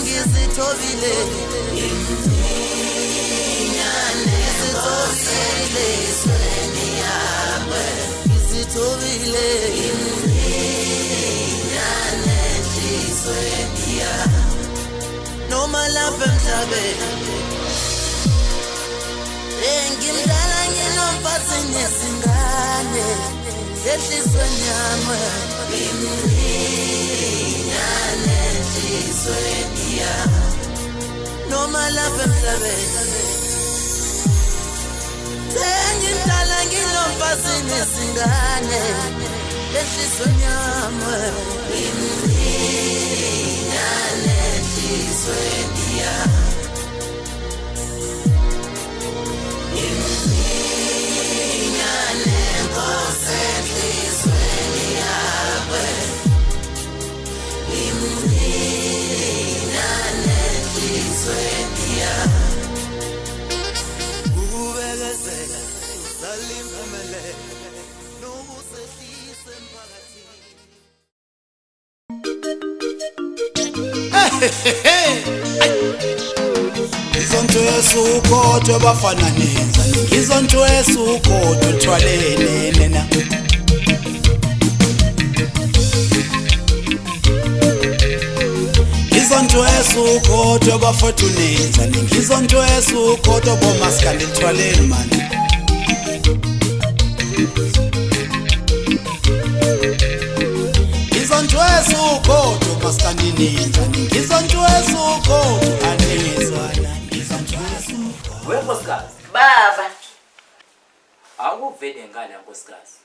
ngizithobile noma lapha emhlabeni ngimdala nginomfazi nesingane ehlizweni yami ngimncane ehlizweni yami noma lapha emhlabeni ngimdala nginomfazi nesingane ehlizweni yami ngimncane ehlizweni yami Izontwesu ukodwa bafana nenza Izontwesu ukodwa uthwalene nena Izontwesu ukodwa bafothu nenza Izontwesu ukodwa bomaskandi uthwalene mani Izontwesu ukodwa maskandi nenza Izontwesu ukodwa anezwana Nkosikazi baba akuvele ngala nkosikazi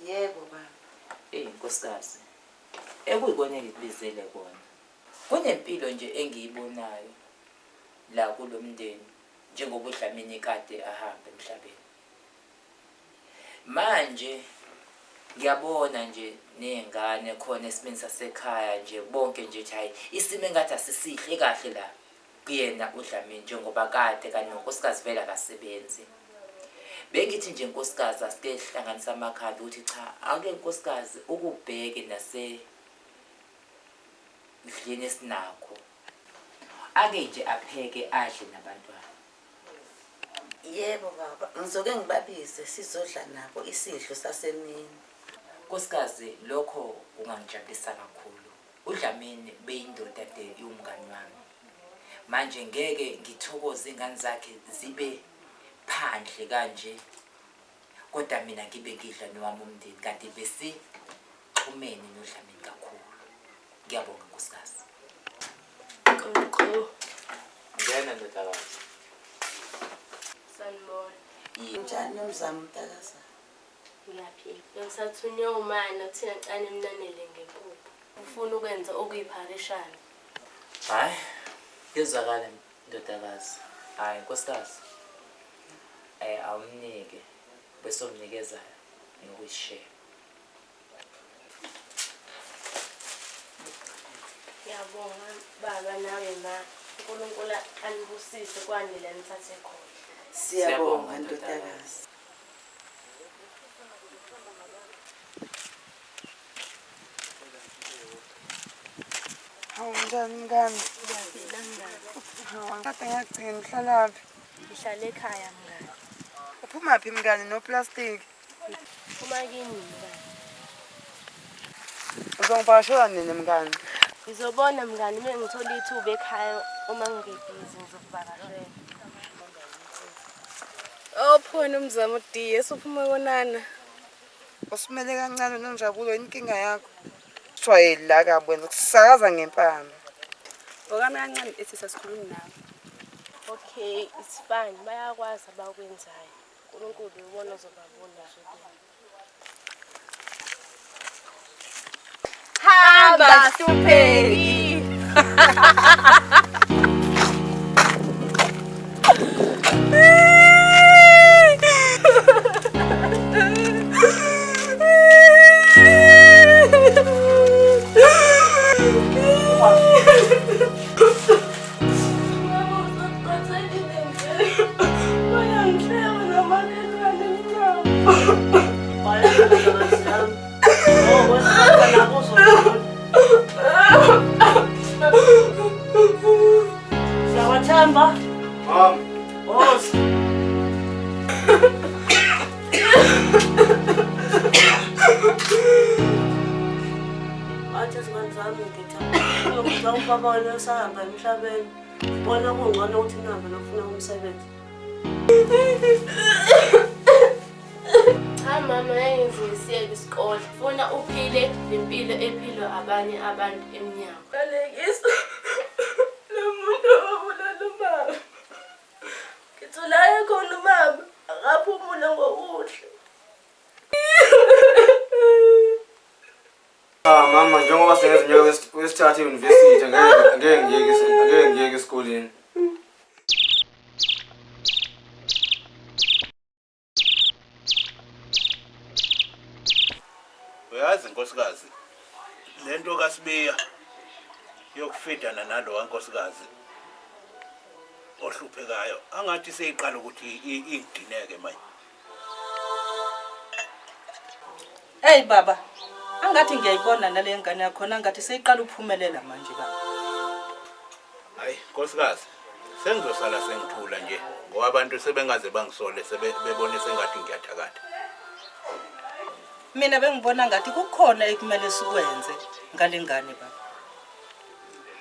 yebo baba nkosikazi ekuyikona ngikubizele kona kunempilo nje engiyibonayo la kulomndeni njengoba uDlamini kade ahamba emhlabeni manje ngiyabona nje nezingane khona esimeni sasekhaya nje bonke nje hayi isimo engathi asisihle kahle la kuyena uDlamini njengoba kade kanonkosikazi vela akasebenzi bengithi nje nkosikazi asike hlanganisa amakhanda ukuthi cha ake nkosikazi ukubheke nase idlini esinakho ake nje apheke adle nabantwana yebo baba ngizoke ngibabize sizodla nabo isidlo sasemini nkosikazi lokho kungangijabulisa kakhulu uDlamini beyindoda umngani wami manje ngeke ngithokoze ingane zakhe zibe phandle kanje kodwa mina ngibe ngidla nowami umndeni kanti bese xhumene noDlamini kakhulu ngiyabonga nkosikazi ngena ndodakazi sanibona njani nomzamo mntakaza ngiyaphila ngisathunywe umama uthina cane emnanele ngempuphu ufuna ukwenza okuyipharishana hayi ngizakala ndodakazi hayi nkosikazi awumnike bese umnikeza ngokuyishare ngiyabonga baba nawe ma uNkulunkulu anibusise kwanele nithathe khona siyabonga ndodakazi Njani mngani? ngiyaphila mngani Kade ngiyagcina uhlalaphi? ngihlala ekhaya mngani Uphuma phi mngani no-plastic? uma kini mngani Uzongivakashela nini mngani? ngizobona mngani uma ngithola ithuba ekhaya uma ngibhizi ngizokuvakashela Phone umzamo D, uphuma konana. Usimele kancane noNjabulo inkinga yakho. Shwayeli la kabwenza kusakaza ngempama. Okami kancane ethi sasikhuluma nawe. okay it's fine bayakwazi abakwenzayo uNkulunkulu ubona uzobabona nje Hamba hlupheki. Boss. Athi izingane zami ngithanda ngizwa ubaba wena usahamba emhlabeni bona kungcono ukuthi nihambe nofuna umsebenzi. Cha mama engizisiyeke isikole funa uphile impilo ephilwa abanye abantu eminyango. Kalekisa nomuntu obulala ubaba. Ngithulaye khona ubaba akaphumula ngokuhle. Mama njengoba sengezinyaka wesithathu e-university ngeke ngiyeke esikoleni. Uyazi nkosikazi lento kaSibiya yokufidana nalo wankosikazi ohluphekayo angathi seyiqala ukuthi ingidineke manje. Hey baba, angathi ngiyayibona nale ngane yakho angathi seyiqala ukuphumelela manje baba. Hayi nkosikazi sengizosala sengithula nje ngoba abantu sebengaze bangisole sebebone sengathi ngiyathakatha. Mina bengibona ngathi kukhona ekumele sikwenze ngale ngane baba.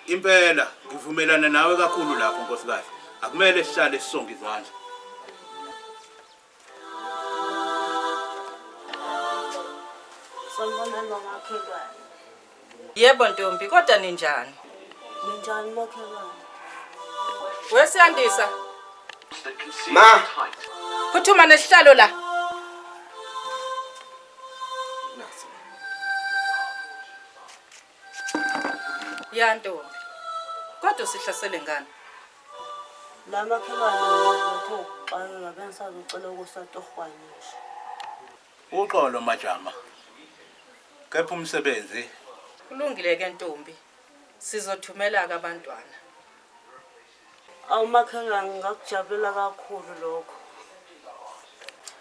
Impela ngivumelana nawe kakhulu lapho nkosikazi. Akumele sihlale sisonke izandla. Sanibonani makhelwane. Yebo Ntombi, kodwa ninjani? Ninjani makhelwane? Wesiyandisa. Ma, Phuthuma nesihlalo la. Ya Ntombi. Kodwa sihlasele ngani? La makhelwane ngithe uqala ngabe ngisazocela ukusatohwanisha. Uxolo majama. Kepha umsebenzi Kulungile ke Ntombi. Sizothumela ke abantwana. Awumakhelwane ngakujabulela kakhulu lokho.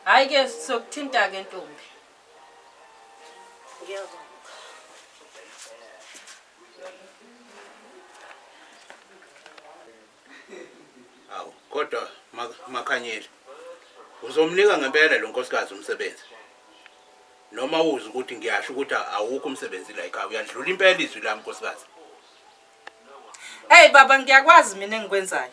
Hayi ke sokuthinta ke Ntombi. Ngiyabonga. awu kodwa Makhanyeli uzomnika ngempela lo nkosikazi umsebenzi. Noma uzi ukuthi ngiyasho ukuthi awukho umsebenzi la ekhaya uyadlula impela izwi lami nkosikazi. Hey baba ngiyakwazi mina engikwenzayo.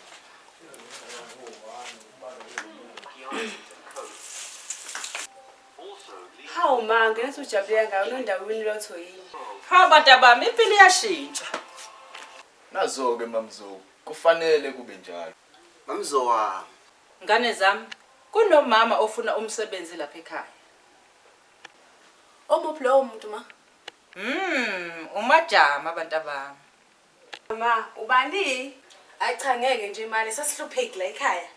Hawu ma ngeke ujabule ngayo nondaweni lotho yini. Ha bantu bami impilo iyashintsha. Nazo ke mamzo kufanele kube njalo. mamzowa. Ngane zami kunomama ofuna umsebenzi lapha ekhaya. Omuphi lowo muntu ma? Umajama abantu bami. Ma ubani? Ayi cha ngeke nje manje sasihlupheki la ekhaya.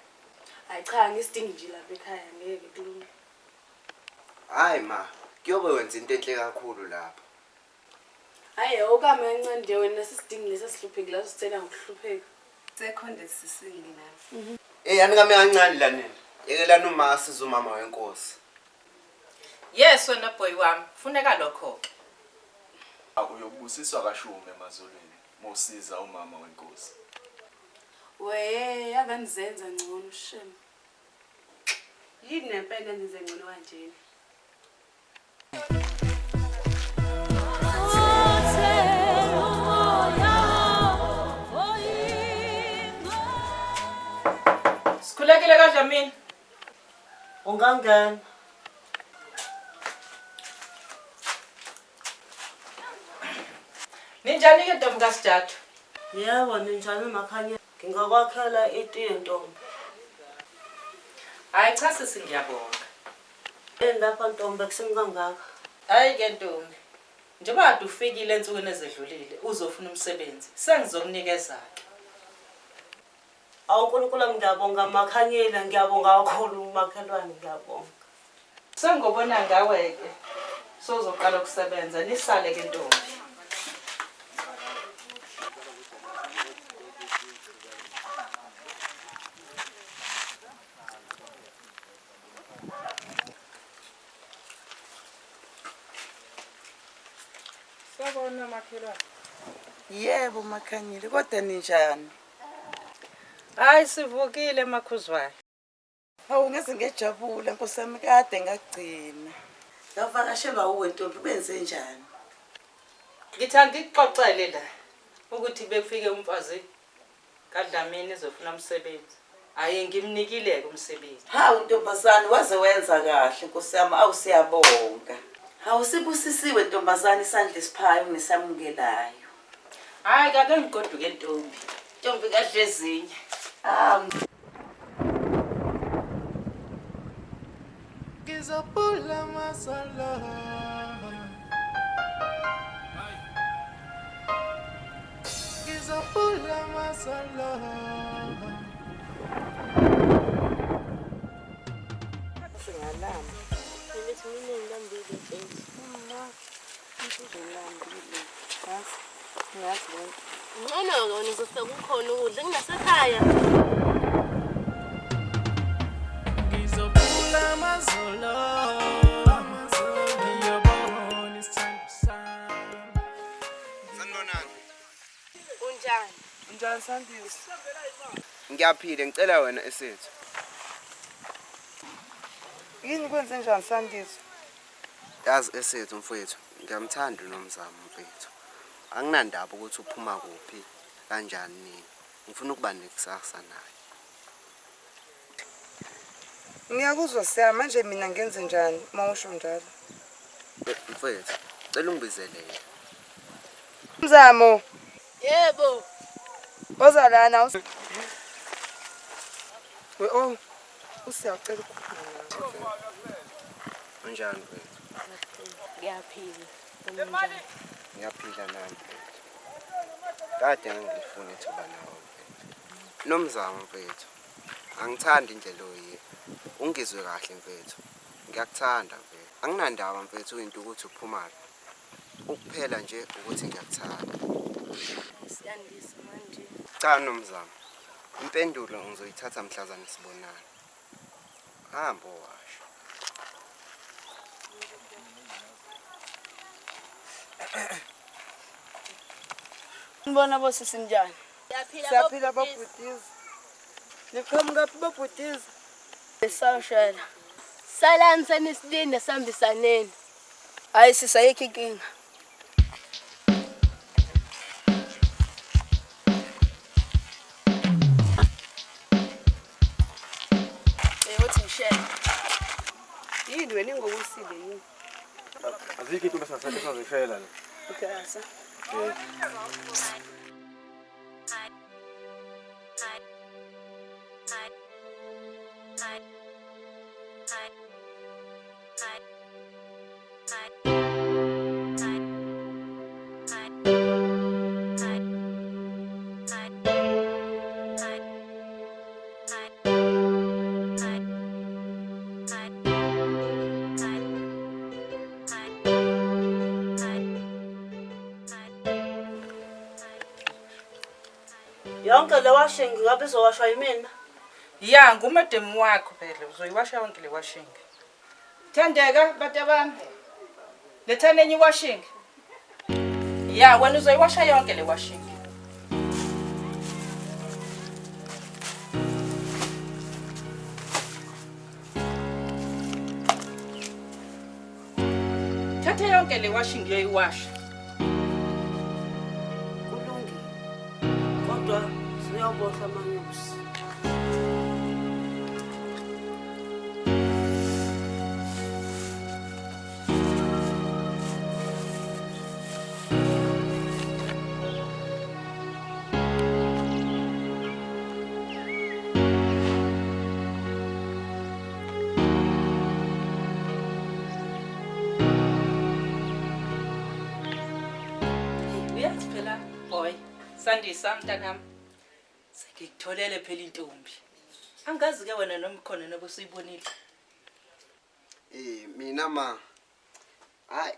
Ayi cha ngisidingi nje lapha ekhaya ngeke kulunge. Hayi ma, kuyobe wenza into enhle kakhulu lapha. Hayi okame kancane nje wena sisidingi lesihlupheki la sicela ngokuhlupheka. Sekhonde sisingi nawe. Yani kame kancane la nini. Yekelana uma sizumama wenkosi. Yes wena boy wami, kufuneka lokho ke. Uyobusiswa kaShume emazolweni mosiza umama wenkosi. We yavanzenza ngcono shem. Yini nempela nize ngcono kanjeni? Sikhulekile kahle mina. Ungangena. Ninjani ke Ntombi kaSijathu? Yebo ninjani Makhanyeli? Ngingakwakhela itiye Ntombi. Hayi cha sisi ngiyabonga. Lapha Ntombi kuseni kangaka. Hayi ke Ntombi. Njengoba kade ufikile ensukwini ezedlulile uzofuna umsebenzi. Sengizokunikeza ke. AwuNkulunkulu ngiyabonga Makhanyeli, ngiyabonga kakhulu makhelwane ngiyabonga. Sengobona ngawe ke. Sozoqala ukusebenza nisale ke Ntombi. Sabona makhelwane. Yebo Makhanyeli, kodwa ninjani? Hayi sivukile makhuzwayo. Hawu ngeze ngejabula Nkosi yami kade ngagcina. Ngavakashelwa uwentombi benze njani? Ngithanda ixoxele la ukuthi bekufike umfazi kaDlamini ezofuna umsebenzi. Hayi ngimnikile umsebenzi. Hawu ntombazane waze wenza kahle Nkosi yami awusiyabonga. Hawu sibusisiwe ntombazane isandla esiphayo nesamukelayo. Hayi kake ngigoduke ntombi. Ntombi kaDlezinye. Ngizopula masala. Ngizopula masala. Singalama. Ngithi mina ngilambile mfethu. Ngilambile. Ngazi lento. Ngcono ngizofika kukhona ukudla nginasekhaya. Ngizopula masala. Ngiyabona isithando. Sanibonani. Unjani? Njani Sandisi? Ngiyaphila ngicela wena esethu. Yini kwenze njani Sandisi? Yazi esethu mfowethu, ngiyamthanda uNomzamo mfowethu. Anginandaba ukuthi uphuma kuphi kanjani nini. Ngifuna ukuba nekusasa naye. Ngiyakuzwa siya manje mina ngenze njani mawusho njalo? Mfowethu, cela ungibizele. Mzamo. Yebo. Oza lana oh usiyacela ukukhuluma. Unjani mfowethu? Ngiyaphila. Ngiyaphila nami mfowethu. Kade ngifuna ithuba nawe mfowethu. Nomzamo mfowethu. Angithandi indlela oyi. Ungizwe kahle mfowethu. Ngiyakuthanda mfowethu. Anginandaba mfowethu into ukuthi uphuma. Ukuphela nje ukuthi ngiyakuthanda. Siyandisa manje. Cha Nomzamo. Impendulo ngizoyithatha mhlazana sibonana. Hamba washo. Ngibona bose sinjani? Siyaphila babhutiza. Niqhamuka phi babhutiza? Esawushela. Salani sanisidinde sambisaneni. Hayi sisayikho inkinga. Uthi ngishela. Yini wena ngokusile yini? Azikho into besasashela la. Okay, asa. Yonke le washing ngabe izowashwa yimina. Ya ngumadem wakho phela uzoyiwasha yonke le washing. Thandeka batabami. Lethana enye washing. Ya wena uzoyiwasha yonke le washing. Thatha yonke le washing uyoyiwasha. Kulungile. Kodwa siyabohla amanyusi. Uyaziphela boy. Sandisa mntanami. Sekutholele phela intombi. Angazi ke wena noma khona nobusuyibonile. Mina ma.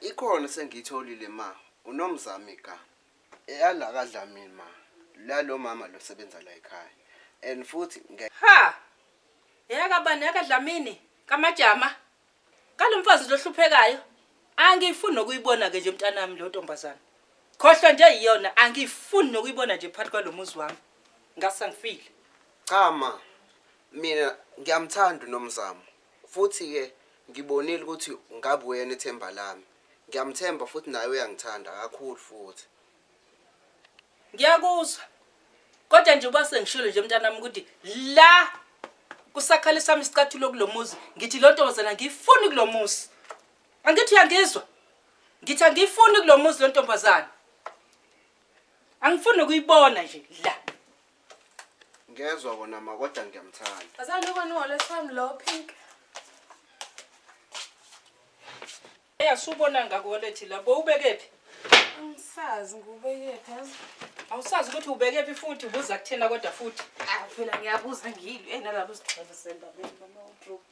Ikhona sengitholile ma. UNomzamo igama. Eyala kaDlamini ma. Lalo mama lo sebenza la ekhaya. And futhi Ha. Yakabani yakaDlamini kaMajama. Kalomfazi lohluphekayo. Angifuni nokuyibona ke nje mntanami lo ntombazana. Khohlwa nje yiyona angifuni nokuyibona nje phakathi kwalomuzi wami. Ngase ngifile. Cha ma. Mina ngiyamthanda uNomzamo. Futhi ke ngibonile ukuthi ngabe uyena ithemba lami. Ngiyamthemba futhi naye uyangithanda kakhulu futhi. Ngiyakuzwa. Kodwa nje uba sengishilo nje mntanami ukuthi la kusakhalisa sami isicathulo kulomuzi ngithi lo ntombazana ngifuni kulomuzi. Angithi uyangizwa? Ngithi angifuni kulomuzi lo ntombazana. Angifuni ukuyibona nje la. Ngezwe kona ma kodwa ngiyamthanda. Azani ukona ngolesami lo pink. Eyasubona ngakolethi labo ubekephi? Angisazi ngubeke phezulu. Awusazi ukuthi ubekephi futhi ubuza kuthena kodwa futhi. Phela ngiyabuza ngilwe nalabo sigcaza sembabeni mama wardrobe.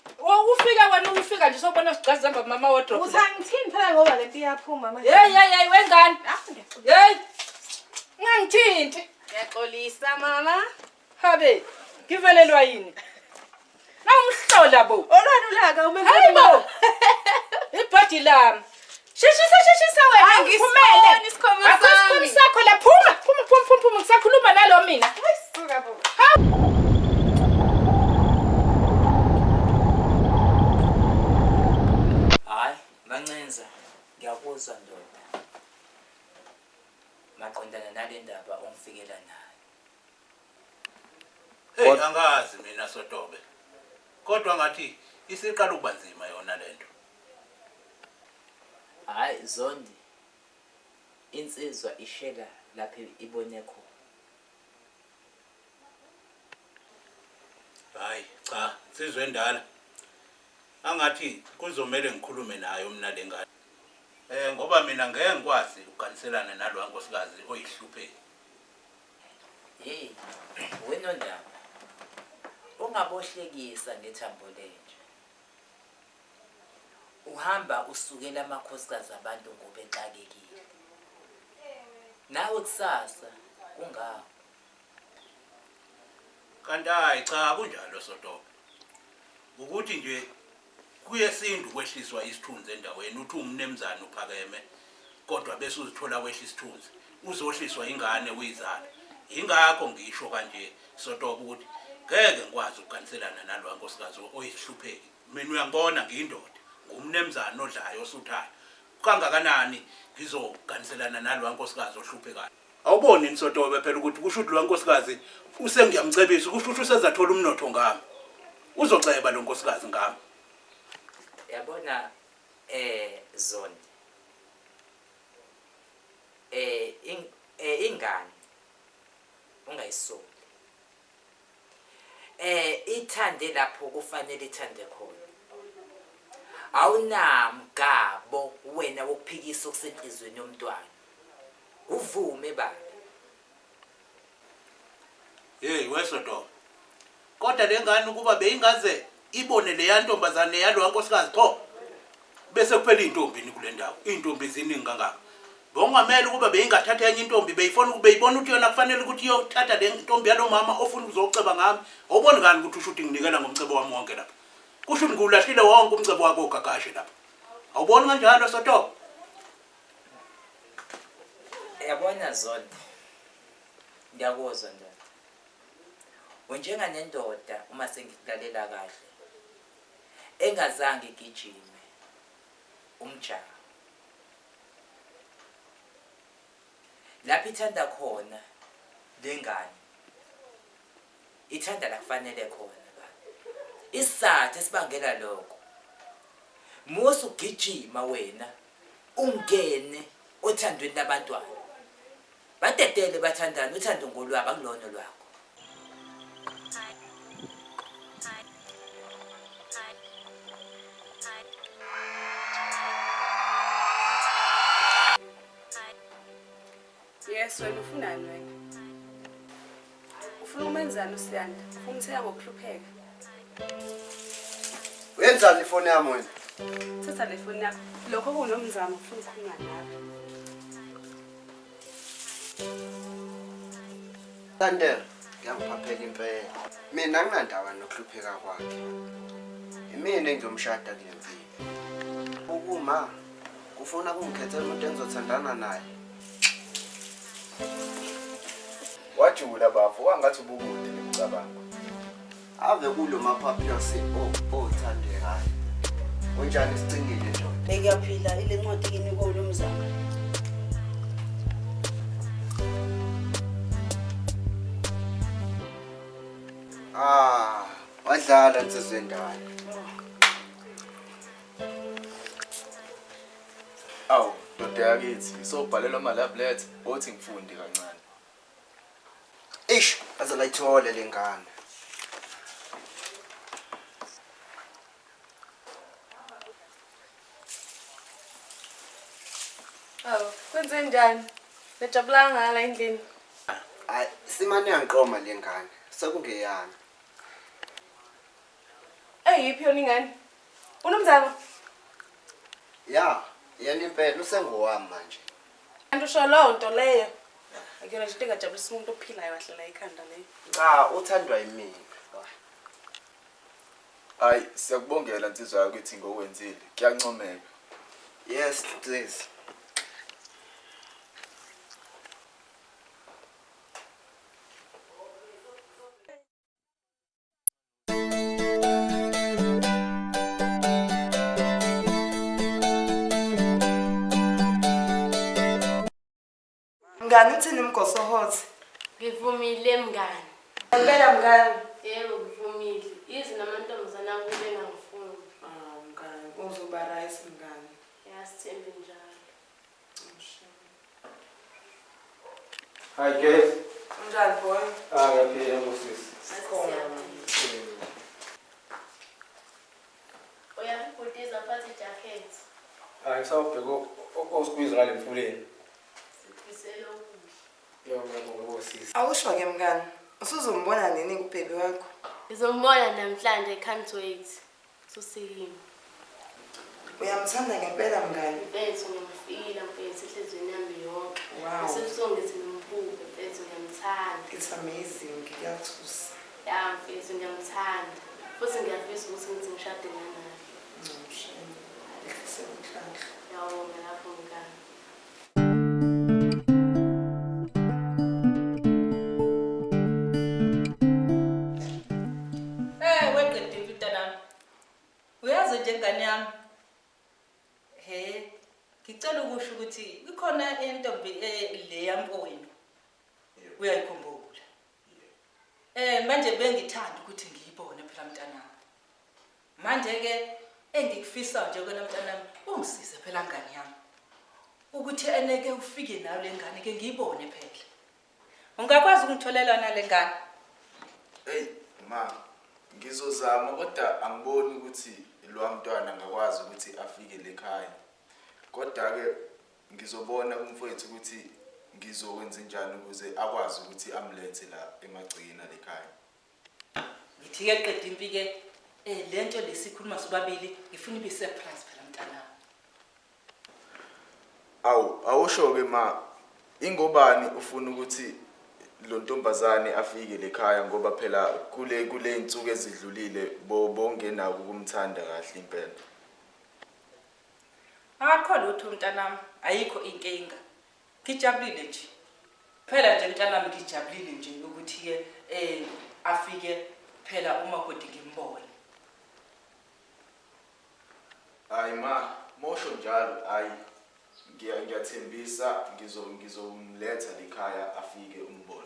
Ufika wena ufika nje sobona sigcaza semba mama wardrobe. Uthangithini phela ngoba lento iyaphuma manje. Hey wengane. Hey. Ngangithinti. Ngiyaxolisa mama. Habe, ngivelelwa yini? Nawumhlola bo. Olwani ulaka umenza. Hayibo. Ibhadi lami. Shishisa wena angifumele isikhoma sami. Akusikhoma sakho la phuma ngisakhuluma nalo mina. Ayisuka bo. Hayi, Mancenza, ngiyakuzwa ndoda. Maqondana nale ndaba ongifikela nayo. Hey angazi mina Sotobe. Kodwa ngathi isiqala ukubanzima yona lento. Hayi Zondi. Insizwa ishela lapha ibone khona. Hayi cha, sizwe ndala. Angathi kuzomela ngikhulume nayo mina lengane. Ngoba mina ngeke ngikwazi ukukaniselana nalo nkosikazi oyihlupheki. Hey, wena ndaba. Ungabohlekisa ngethambo lenje. Uhamba usukela amakhosikazi abantu ngoba exakekile. Nawe kusasa kungawo. Kanti hayi cha kunjalo Sotobe. Ukuthi nje kuyesindu kwehliswa isithunzi endaweni uthi umnemzana uphakeme kodwa bese uzithola wehla isithunzi uzohliswa ingane uyizala. Ingakho ngisho kanje Sotobe ukuthi ngeke ngikwazi ukukaniselana nalo nkosikazi oyihlupheki. Mina uyangibona ngiyindoda, ngumnemzana odlayo osuthayo. Kangakanani ngizokaniselana nalo nkosikazi ohluphekayo. Awuboni Sotobe phela ukuthi kusho ukuthi lo nkosikazi usengiyamcebisa kusho ukuthi usezathola umnotho ngami. Uzoceba lo nkosikazi ngami. Yabona Zondi. Ingane ungayisoli. Ithande lapho kufanele ithande khona. Awunamgabo wena wokuphikisa okusenhlizweni yomntwana. Uvume baba. Hey weSotobe. Kodwa lengane ukuba beyingaze ibone le yantombazane yalo nkosikazi pho bese kuphela intombi kule ndawo. Intombi ziningi kangaka. Bongamela ukuba beyingathatha enye intombi beyifona ukube beyibona ukuthi yona kufanele ukuthi iyothatha le ntombi yalo mama ofuna ukuzoceba ngami. Awuboni ngani ukuthi usho ukuthi nginikela ngomcebo wami wonke lapha. Kusho ukuthi ngulahlile wonke umcebo wakho ogagashi lapha. Awuboni kanjalo Sotobe? Yabona Zondi. Ngiyakuzwa ndoda. Unjenga nendoda uma sengikulalela kahle. Engazange igijime umjaha. Lapho ithanda khona lengane. Ithanda la kufanele khona baba. Isathe sibangela lokho. Musu ugijima wena ungene othandweni labantwana. Batetele bathandana uthando ngolwabo akulona lwakho. Yes, wena ufunani wena? Ufuna umenzana uSiyanda? Ufuna umtheka ngokuhlupheka? Wenzani ifoni yami wena? Thatha le foni yakho. Lokho kunomzamo ufuna ukukhuluma nawe. Thandela, ngiyangiphaphela impela. Mina nginandaba nokuhlupheka kwakhe. Imini engiyomshada kule mfini. Ukuma kufuna kungikhethela umuntu engizothandana naye. Wajula bafo wangathi ubukude nemcabango. ave kulo maphaphlasi othandekayo. Unjani sicingile nje? Bekuyaphila ile ncwadi kini koNomzamo. Wadlala insizwe ndala. Awu, ndoda yakithi, sobhalelwa ama-love letter, othi ngifunde kancane. Eish, azalayithole lengane. Awu, kwenze njani? Nejabulanga ngala endlini. Simane yangiqoma lengane. Sekungeyami. Eyiphi yona ingane? UNomzamo? Ya, yena impela usengowami manje. Kanti usho leyo nto leyo. Akuyona nje into engajabulisa umuntu ophilayo kahle la ekhanda leyo. Cha, uthandwa yimina. Hayi, siyakubongela insizwa yakithi ngokwenzile. Kuyancomeka. Yes, please. Mngani uthini mgosohothi? Ngivumile mngani. Ngempela mngani. Yebo ngivumile. Yizi namantombazana akube ngangifuni. Mngani, uzoba right mngani. Yasithembe njalo. Hi guys. Unjani boy? Ngiyaphila ngosisi. Uyabhutiza phansi ijacket. Ngisawubheka osqueeze ngale mfuleni. Siphisele ukudla. Yebo ngosisi. Awusho ke mngani, usuzombona nini kubhebi wakho? Ngizombona namhlanje can't wait. Susiyimi. Uyamthanda ngempela mngani? Mfethu ngimfila mfethu enhlizweni yami yonke. Wow. Asebusongithi nombuko mfethu ngiyamthanda. It's amazing, ngiyathusa. Ya mfethu ngiyamthanda. Futhi ngiyafisa ukuthi ngithi ngishade naye. Yawona lapho mngani. Weqedile mntanami. Uyazi nje ngane yami. Ngicela ukusho ukuthi ikhona intombi le yamfowenu. Uyayikhumbula. Manje bengithanda ukuthi ngiyibone phela mntanami. Manje ke engikufisa nje kona mntanami, ungisize phela ngane yami. Ukuthi eneke ufike nayo lengane ke ngiyibone phela. Ungakwazi ukungitholela na lengane? Hey, ma, ngizozama kodwa angiboni ukuthi lo mntwana ngakwazi ukuthi afike lekhaya. Kodwa ke ngizobona kumfowethu ukuthi ngizokwenza njani ukuze akwazi ukuthi amlethe la emagcina lekhaya. Ngithi ke qedwe impi ke lento lesikhuluma sobabili ngifuna ibe surprise phela mntana. Awusho ke ma, ingobani ufuna ukuthi lo ntombazane afike lekhaya ngoba phela kule insuku ezidlulile bongenako ukumthanda kahle impela. Akho lutho mntanami, ayikho inkinga. Ngijabulile nje. Phela nje mntanami ngijabulile nje ukuthi ke afike phela uma kodwa ngimbone. Hayi ma, mosho njalo hayi. Ngiyathembisa ngizomletha lekhaya afike umbone.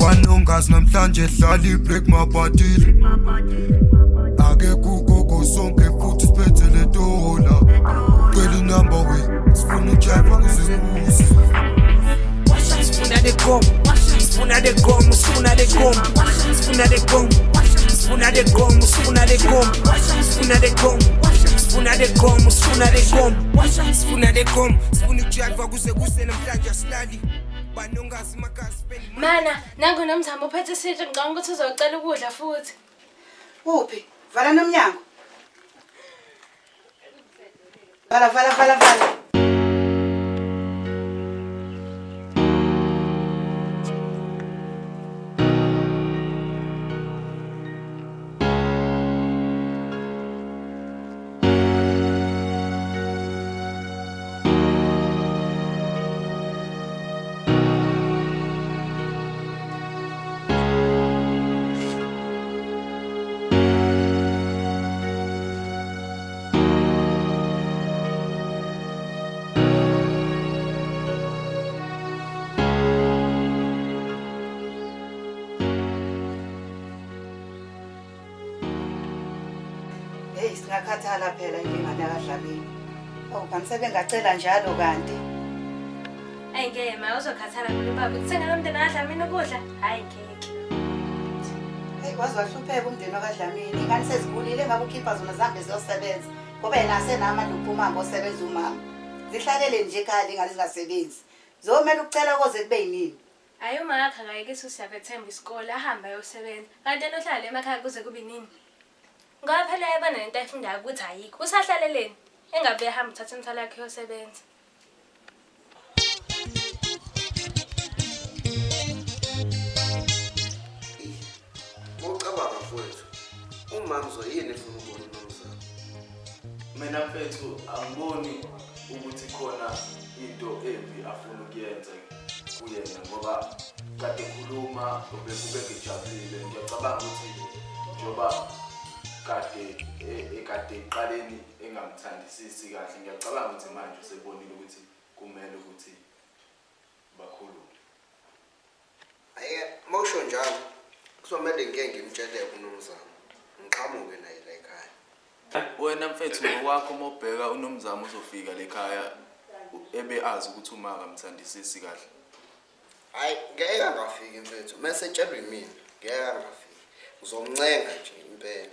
Wanongazi namhlanje hlala ibreak mabhatile ake kugogo sonke futhi siphethe le dola cela inamba we sifuna ujayiva kuzibuze sifuna de gom sifuna de gom sifuna de gom sifuna de gom sifuna de gom sifuna de gom sifuna de gom sifuna de gom sifuna de gom sifuna de gom sifuna ujayiva kuze namhlanje asilali. Mana, nangu nomzamo uphethe isithi ngicabanga ukuthi uzocela ukudla futhi. Uphi? Vala nomnyango. Vala. ngakhathala phela ingane kaDlamini. Kanti sebengacela njalo kanti. Ngeke ma uzokhathala mina baba kuthenga nomndeni kaDlamini ukudla. Hayi ngeke. Kwazi wahlupheka umndeni kaDlamini. Ingane sezibulile ngabe ukhipha zona zambe ziyosebenza. Ngoba yena asenamandla uphuma ngosebenza umama. Zihlalele nje ekhaya ingane zingasebenzi. Zomela ukucela koze kube yinini. Hayi uma yakha ngeke susiyabethemba isikole ahamba ayosebenza. Kanti yena uhlala emakhaya kuze kube nini? Ngoba phela yabona lento ayifundayo ukuthi ayikho. Usahlaleleni? Engabe ehamba uthatha imithwalo yakhe yosebenza. Mawucabanga mfowethu. Umamzo yini efuna ukubona unomzamo? Mina mfethu angiboni ukuthi khona into embi afuna ukuyenza kuyena ngoba kade khuluma ubekube ngijabulile. Ngiyacabanga ukuthi njoba kade eqaleni engamthandisisi kahle. Ngiyacabanga ukuthi manje usebonile ukuthi kumele ukuthi bakhulume. Mawusho njalo kuzomele ngeke ngimtshele unomzamo. Ngiqhamuke naye la ekhaya. Wena mfethu ngokwakho mobheka unomzamo uzofika la ekhaya ebe azi ukuthi uma akamthandisisi kahle. Hayi ngeke angafiki mfethu. Mase tshelwe mina ngeke angafiki. Uzomncenga nje impela.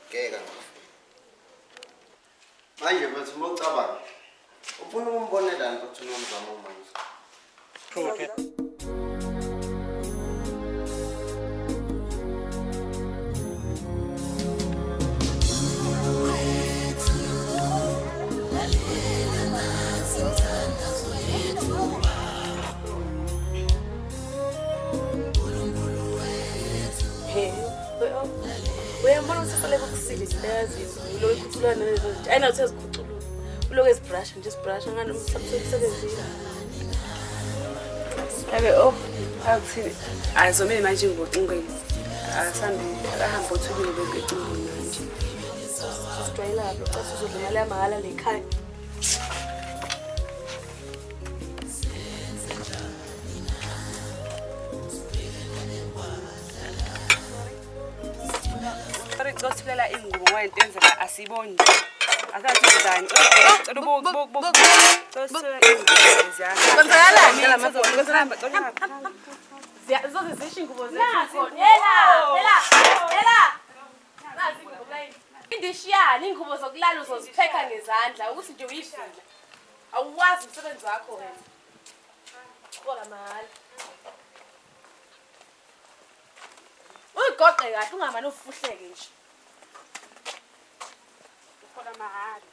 Ngeke angafiki. Manje mfethu mawucabanga. Ufuna ukumbonelani ukuthi unomzamo manje? Uyambona usifale kokusile siyaziyo lo ikuthula nalezo nje ayina uthi ezikhuculula uloku ezibrush nje ezibrush ngani umsebenzile awuthini azomele manje ngocingweni asambi akahamba othulile bekecingweni manje sijwayela lapho xa sizodla imali yamahala le ekhaya Ngosiplela ingubo wayentenzela asiboni akathi njani cela ubuku sosela ingubo ziyana kwenzakala ngela mafoni kwenzakala zizozisho ingubo zethu yela nazi ingubo line indishiyani ingubo zokulala uzozipheka ngezandla ukuthi nje uyifuna awuwazi umsebenzi wakho wena qola mahala uyigoqe kahle ungamane ufuhleke nje ukhona mahala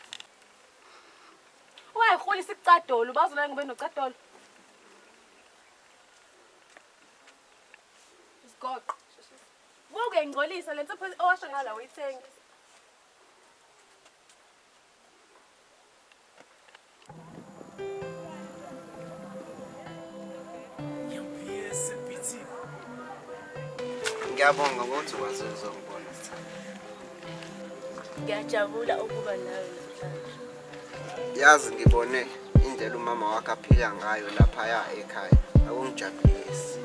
ungayihulisa icadolo bazolala ngibe nocadolo isigoqo buke ngcolisa lento owasha ngala uyithenga Ngiyabonga ukuthi wazi uzongibona sithanda. Ngiyajabula ukuba nawe namhlanje. Yazi ngibone indlela umama wakhe aphila ngayo lapha ekhaya. Akungijabulisi.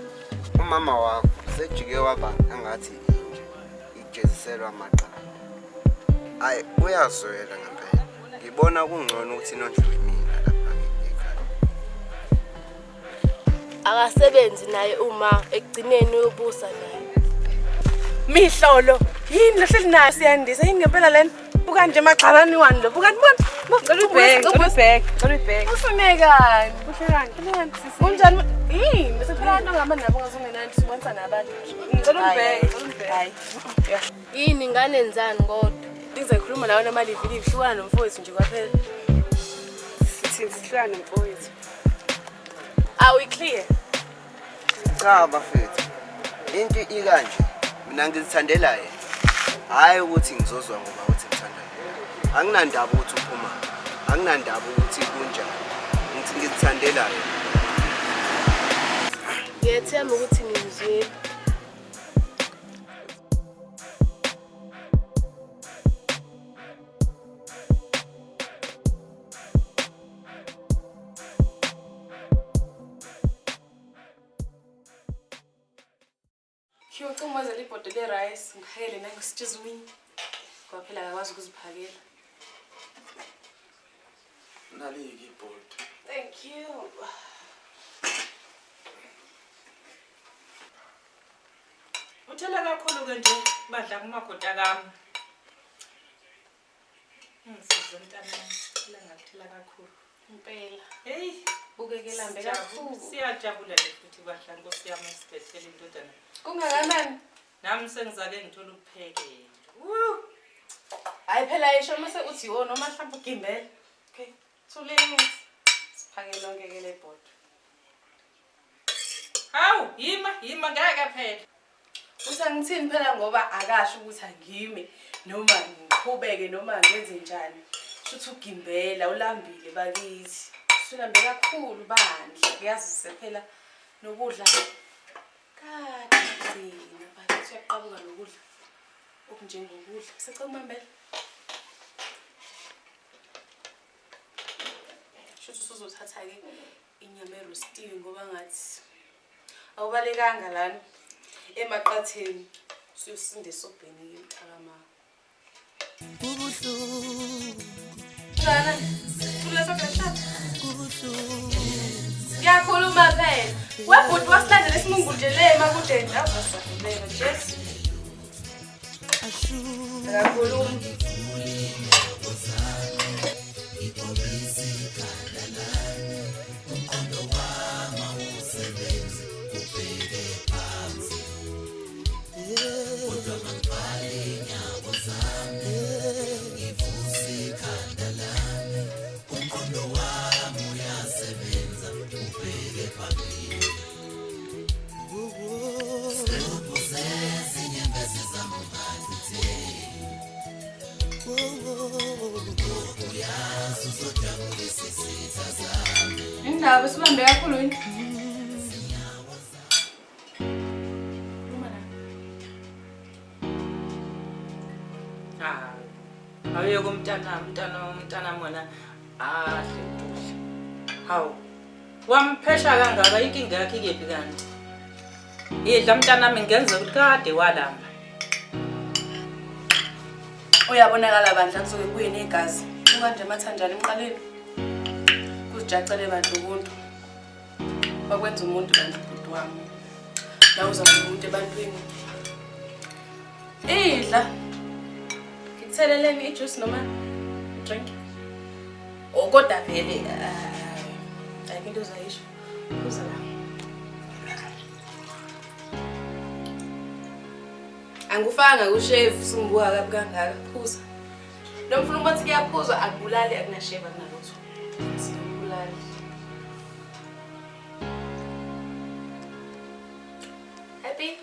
Umama wakho sejike waba angathi nje ijeziselwa amaqanda. Hayi uyazwela ngempela. Ngibona kungcono ukuthi nondliwe mina lapha ekhaya. Akasebenzi naye uma ekugcineni uyobusa naye. Mihlolo yini lahleli nasi yandisa ingempela lena buka nje maxabani wani lo buka ngibona cela ibhek ufunekani kuhlekani kunjani yini bese phela ngama nabo ngazongenani sibonisa nabantu ngicela ubhek hayi yini ingane enzani kodwa ngizokhuluma nawe namalivili ihlukana nomfowethu nje kwaphela sithi sihlukana nomfowethu awu clear Cha bafethu into ikanje mina ngizithandela yena hayi ukuthi ngizozwa ngoba uthi ngithanda yena anginandaba ukuthi uphuma anginandaba ukuthi kunjani ngithi ngizithandela yena ngiyethemba ukuthi ngizwile Kiyocumazela ibhodle le rice ngihele nangisitshizwini Kwaphela akakwazi ukuziphakela. Naliki ibhodi. Thank you. Uthela kakhulu ke nje badla kumakota kami. Ngisiza mntanami, la ngathela kakhulu. Impela. Hey, bukekela mbe kakhulu. Siyajabula nje futhi badla Nkosi yami isibhedlela indodana. Kungakanani? Nami sengizake ngithola ukuphekela. Hayi phela isho mase uthi wo noma mhlawumbe ugimbele. Okay. Thuleni siphake lonke ke le board. Hawu, yima ngeke phela. Usangithini phela ngoba akasho ukuthi angime noma ngiqhubeke noma ngenze njani. Shuthi ugimbela ulambile bakithi. Usulambe kakhulu bandla kuyazise phela nokudla kade bakithi uyaqhabuka nokudla okunjengokudla. Secomambela. Shuthi usuzothatha ke inyama erostiwe ngoba ngathi awubalekanga lana emaqatheni siyosinde sobheni emthakama. Kubuhlungu. Jana, thula sokushada. Kubuhlungu. Siyakhuluma phela. Webhuti wasilandela isimungundlele emakudeni awuzasakhuleka Jesu. Akakhuluma. Indaba sibambe kakhulu yini? Hayi umntana mona ahle kuhle. Hawu. Wamphesha kangaka inkinga yakhe ikephi kanti? Yidla mntanami ngenza ukuthi kade walamba. Uyabonakala bandla kuzoke kuye negazi. Ukanje amathanjana emqaleni. Kuzijacele bandla umuntu. Bakwenza umuntu bandla ubhuti wami. La uza umuntu ebantwini. Idla. Ngitheleleni ijuice noma drink. Okoda vele ayike into uzayisho. Uza la. Angufanga kushave sumbuka kabi kangaka phuza. Lo mfuna ukuthi kuyaphuzwa akubulali akunasheva kunalutho. Sikubulali. Happy?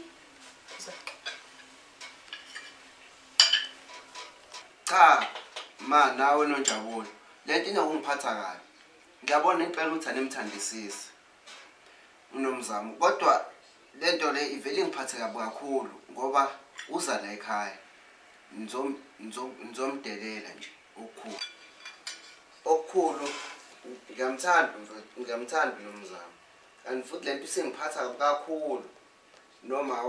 Cha, ma nawe noNjabulo. Lento inokungiphatha kabi. Ngiyabona impela ukuthi anemthandisisi. Unomzamo. Kodwa lento le ivele ingiphathe kabi kakhulu ngoba uza la ekhaya. Nizomdelela nje okukhulu. Okukhulu ngiyamthanda uNomzamo. And futhi lento isengiphatha kakhulu. Noma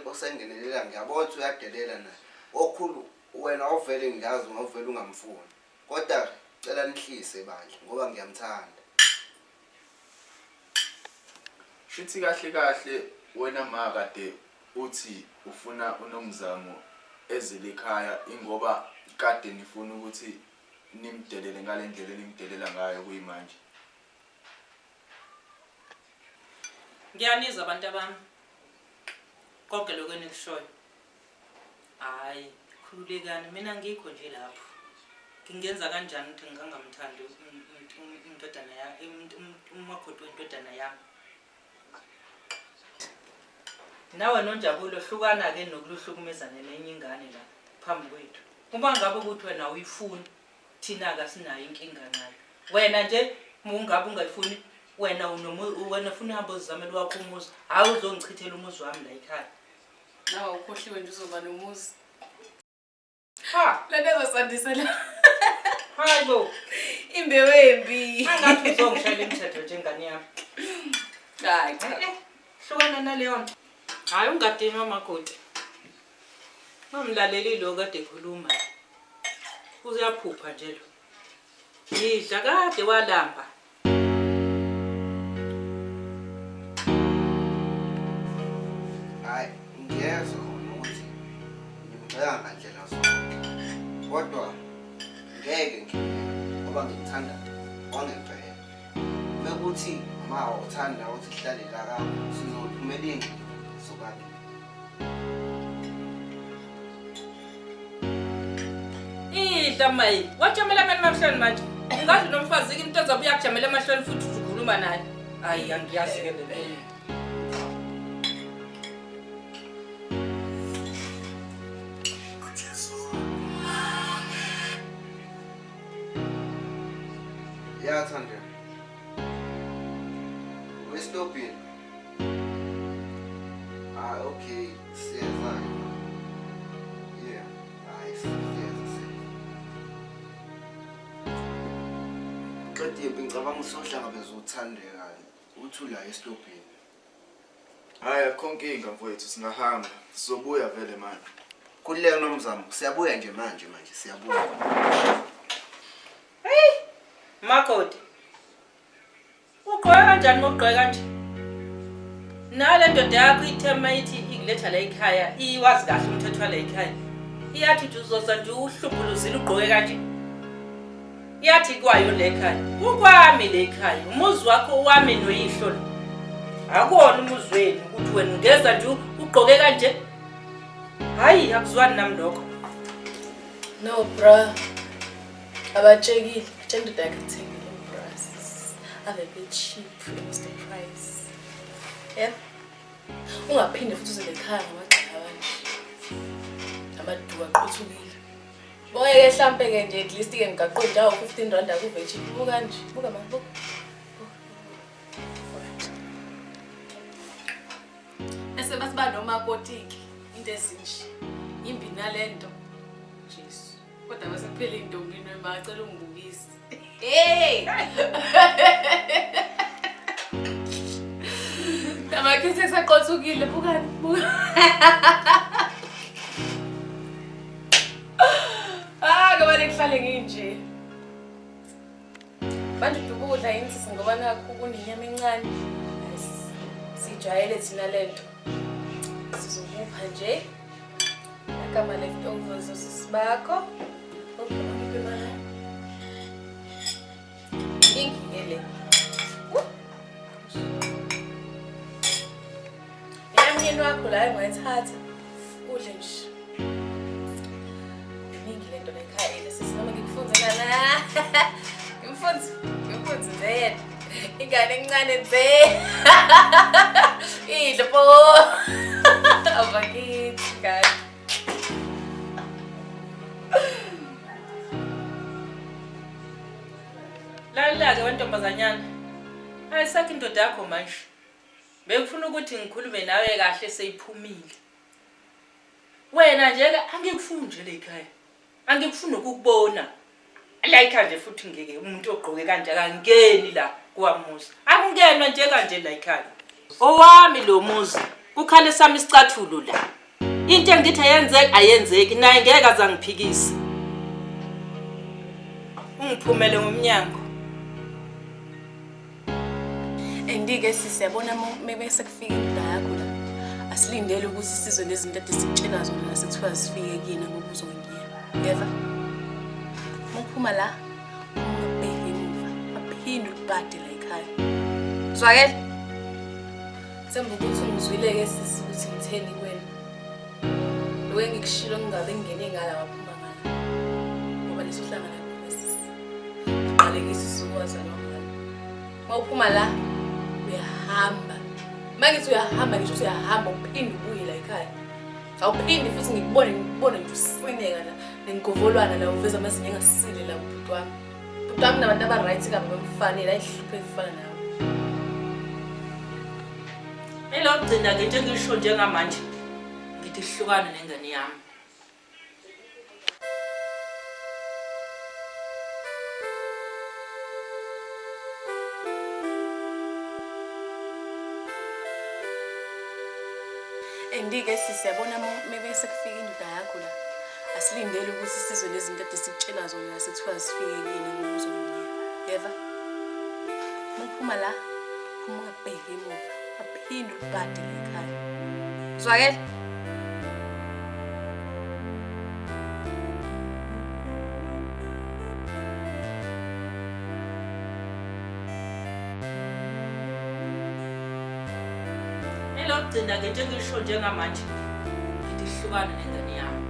osengenelela ngiyabona ukuthi uyadelela naye. Okukhulu wena awuvele ngiyazi ngawuvele ungamfuni. Kodwa cela nihlise bandla ngoba ngiyamthanda. Shithi kahle wena ma kade uthi ufuna uNomzamo ezile ekhaya ingoba kade nifuna ukuthi nimdelele ngalendlela enimdelela ngayo kuyimanje. Ngiyaniza abantu abami. Konke lokho enikushoyo. Hayi, khululekani mina ngikho nje lapho. Ngingenza kanjani ukuthi ngingamthandi indodana ya umakhodo wendodana yami. Nawe noNjabulo hlukana ke nokuluhlukumezana nenye ingane la phambi kwethu. Uma ngabe ukuthi wena uyifuni thina akasinayo inkinga nayo. Wena nje mungabe ungayifuni wena wena ufuna uhambe uzamela wakho umuzi. Hayi uzongichithela umuzi wami la ekhaya. Nawe ukhohliwe nje uzoba nomuzi. Ha, lento ezosandisela. Hayibo, imbewu embi. Angathi uzongishayela imithetho njengani yami. Hayi cha. Hlukana naleyo nto. Hayi ungadini wamakoti. Mamlaleli lo kade ekhuluma. uyaphupha nje lo. Idla kade walamba. Hayi, ngiyezwa ukuthi ngimcela ngandlela zonke. Kodwa ngeke ngiyeke ngoba ngithanda wangempela. Bekuthi ma uthanda ukuthi sihlale la ka sizophumela ingqondo sobani. Idla mayi, wajamela manje emahlweni manje. Ungathi nomfazi ke umuntu ozabe uyakujamela emahlweni futhi ukhuluma naye. Hayi angiyazi ke le. Yeah, Tandem. We're stopping. Okay. Yes, yeah. Nice. Yes. Kodwa ngicabanga usohlangabeza uthandeka uthula estopini. Hayi akho nkinga mfowethu singahamba. Sizobuya vele manje. Kuleyo nomzamo siyabuya nje manje siyabuya. Hey! Makoti. Ugqoka kanjani ngogqoka kanje? Nale ndoda yakho ithema ithi iletha la ekhaya, iwazi kahle umthetho wala ekhaya. Iyathi nje uzoza nje uhluphuluzile ugqoke kanje. Iyathi kwayo le ekhaya. Kukwami le ekhaya. Umuzi wakho wami noyihlo. Akuwona umuzi wenu ukuthi wena ungeza nje ugqoke kanje. Hayi akuzwani nami lokho. No bra. Abachekile. Tshela ndoda yakhe ithengile bras. Ave bit cheap Mr. Price. Yeah. Ungaphinde futhi uze lekhaya ngamagxaba kanje. Amaduka aqhuthukile. Boye mhlambe ke nje at least ke ngigaqo nje awu$15 akuveji. Buka nje. Buka manje buka. Ese basiba noma kotiki into ezinje. Imbi nalento. Jesu. Kodwa bese kuphela intombi noma acela ungibukise. Hey! Tamakisi esaqothukile bukani. Kabani kuhlale nginje. Manje ukudla yini sisi ngoba nakho kunenyama encane. Sijwayele thina lento. Sizokupha nje. Akama leftovers osisibakho. Ngiphe manje. Ngingele. Yamyeni wakho la engayithatha. Udle nje. Ngingile nto la ekhaya lesi sinoma ngikufunza la. Ngimfunza nje. Ingane encane nje. Idle po. Abakithi ngane. Lala-ke wentombazanyana. Ayisakho indoda yakho manje. Bekufuna ukuthi ngikhulume nawe kahle seyiphumile. Wena nje ke angikufuni nje le ekhaya. Angikufuni ukukubona. La ekhaya nje futhi ngeke umuntu ogqoke kanje akangeni la kwamuzi. Akungenwa nje kanje la ekhaya. Owami lo muzi kukhale sami isicathulo la. Into engithi ayenzeki naye ngeke azangiphikise. Ungiphumele ngomnyango. Endike sisiyabona mebese kufika indoda yakho la. Asilindele ukuthi sizwe lezinto esikutshela zona lasethiwa sifike kina ngoba uzongiya. Yeva. Muphuma la. Ungabheki emuva. Aphinde ubade la ekhaya. Zwakele. Semba ukuthi ungizwile ke sisi ukuthi ngitheni kuwena. Lo engikushilo ngingabe ngingene ngala waphuma ngala. Ngoba lesohlangana nesisi. Qalekisa isukwaza lo. Mawuphuma la uyahamba. Mangithi uyahamba ngisho uyahamba uphinde ubuye la ekhaya. Awuphindi futhi ngikubone nje usineka la nengovolwana la uveza amazinyo engasile la ubhuti wami. Ubhuti wami nabantu aba right kabe bemfanele ayihluphe efana nawe. Elogcina ke nje ngisho njengamanje. Ngithi sihlukana nengane yami. Endike sisiyabona mebese kufika indoda yakho la. Asilindele ukuthi sizwe lezinto ade sikutshela zona sekuthiwa sifike kini ngokuzo nonyaka. Yeva? Maphuma la, phuma ungabheki emuva. Aphinde ubhade ekhaya. Zwakele? Elokugcina ke njengisho njengamanje ngihlukana nengane yami.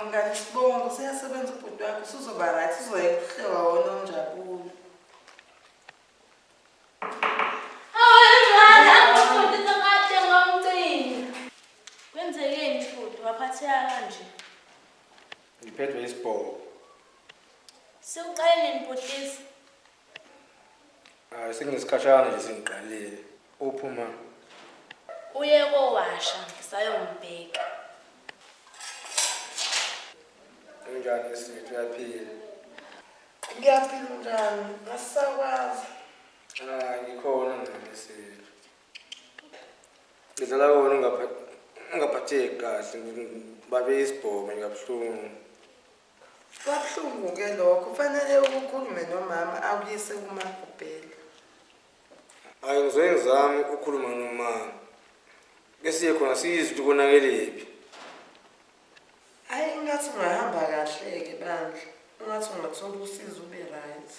Mngani Sibongo siyasebenza ubhuti wakho usuzoba right uzoyekuhlewa wona uNjabulo. Kwenzekeni futhi waphatheka kanje? Ngiphethwe isibhobo. Sewuqaleni bhotisi? Sengisikhashana nje sengiqalile. Uphuma. Uye kowasha ngisayombheka. Unjani sithu uyaphila? Ngiyaphila njani? Ngasakwazi. Ngikhona ngane sithu. Ngidlala wona ungaphatheki kahle babe isibhobo ngiyabhlungu. Kwabuhlungu ke lokho kufanele ukukhulume nomama akuyise kumabhubhela. Hayi ngizoye ngizame ukukhuluma nomama. Bese khona sizwe ukuthi konakelephi. Hayi ngathi ungahamba kahle ke bandla. Ungathi ungathola usizo ube right.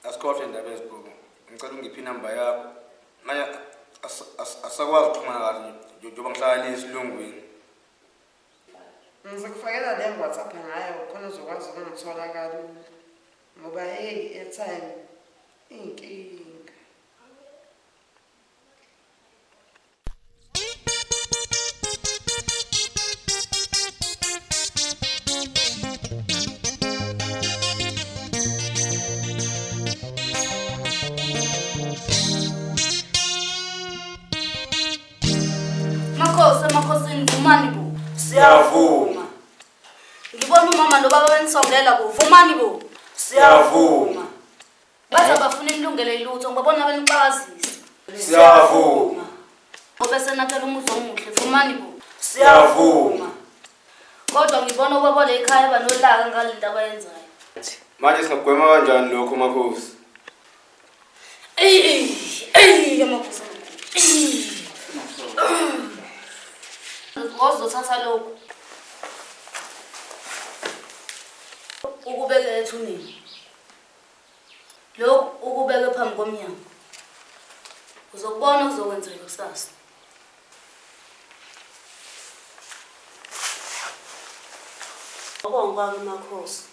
Asikhohle indaba ezibhobo. Ngicela ungiphi inamba yakho. Manje asakwazi ukuxhumana kahle njengoba ngihlala esilungwini. Ngizokufakela le WhatsApp ngayo khona uzokwazi ukungithola kalula. Ngoba hey airtime inkinga. Makhosini vumani bo. Siyavuma. Ngibona umama nobaba benisongelela bo. Vumani bo. Siyavuma. Baza bafuna ilungelo ilutho ngibabona beniqhakazisa. Siyavuma. Ngoba senathela umuzo omuhle. Vumani bo. Siyavuma. Kodwa ngibona ubaba le ekhaya banolaka ngalinto abayenzayo. Manje singagwema kanjani lokho makhosi? Yamakhosi. Ngizothatha lokho. Ukubeka ethuneni. Lokho ukubeka phambi komnyango. Uzokubona kuzokwenzeka kusasa. Ngibonga kumakhosi.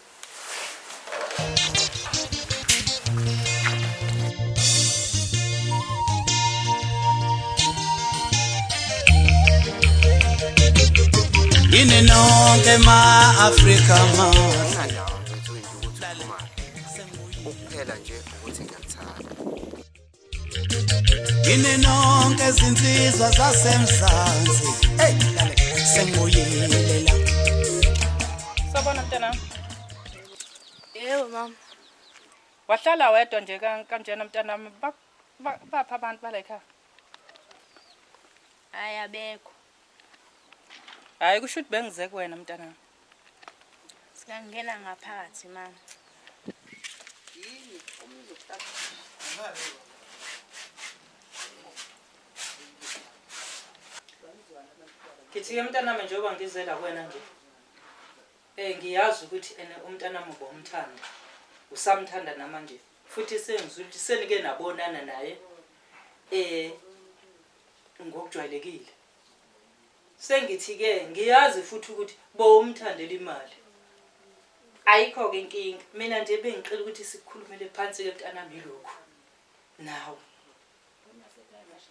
Yini nonke ma-Afrika Nginalawo mfethu into ukuthi ukhuluma. Ukuphela nje ukuthi ngiyathanda. Yini nonke izinsizwa zasemzansi sengibuyelela. Sabona mntana. Yebo mama. Wahlala wedwa nje kanjena mntana bapha abantu bala ekhaya. Ayabekho. Hayi kusho ukuthi bengize kuwena mntana. Singangena ngaphakathi mama. Yini umuzokuthatha? Kithi mntana manje njengoba ngizela kuwena nje. Ngiyazi ukuthi umntana wami bomthanda. Usamthanda namanje. Futhi sengizwe ukuthi senike nabonana naye. Ngokujwayelekile. Sengithi ke ngiyazi futhi ukuthi bomthandela imali. Ayikho ke inkinga. Mina nje bengicela ukuthi sikhulumele phansi ke mntana nami lokho. Nawe.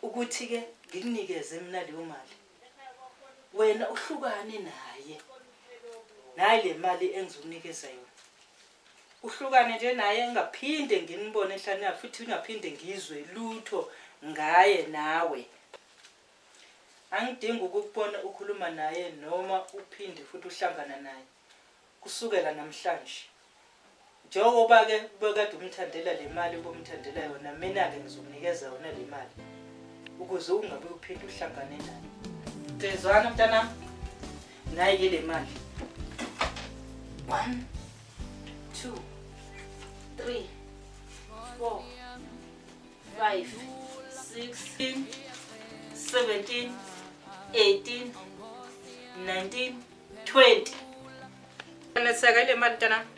Ukuthi ke ngikunikeze mina leyo mali. Wena uhlukane naye. nayi le mali engizokunikeza yona. Uhlukane nje naye ngaphinde nginibone ehlane yakhe futhi ngaphinde ngizwe lutho ngaye nawe. Angidingi ukukubona ukhuluma naye noma uphinde futhi uhlangana naye kusukela namhlanje. Njengoba ke bekade umthandela le mali ubomthandela yona, mina ke ngizokunikeza yona le mali ukuze ungabe uphinde uhlangane naye. Tezwana mntanami, nayi le mali. 1 2 3 4 5 16 17 18 19 20. Neseka ile mali mntanami.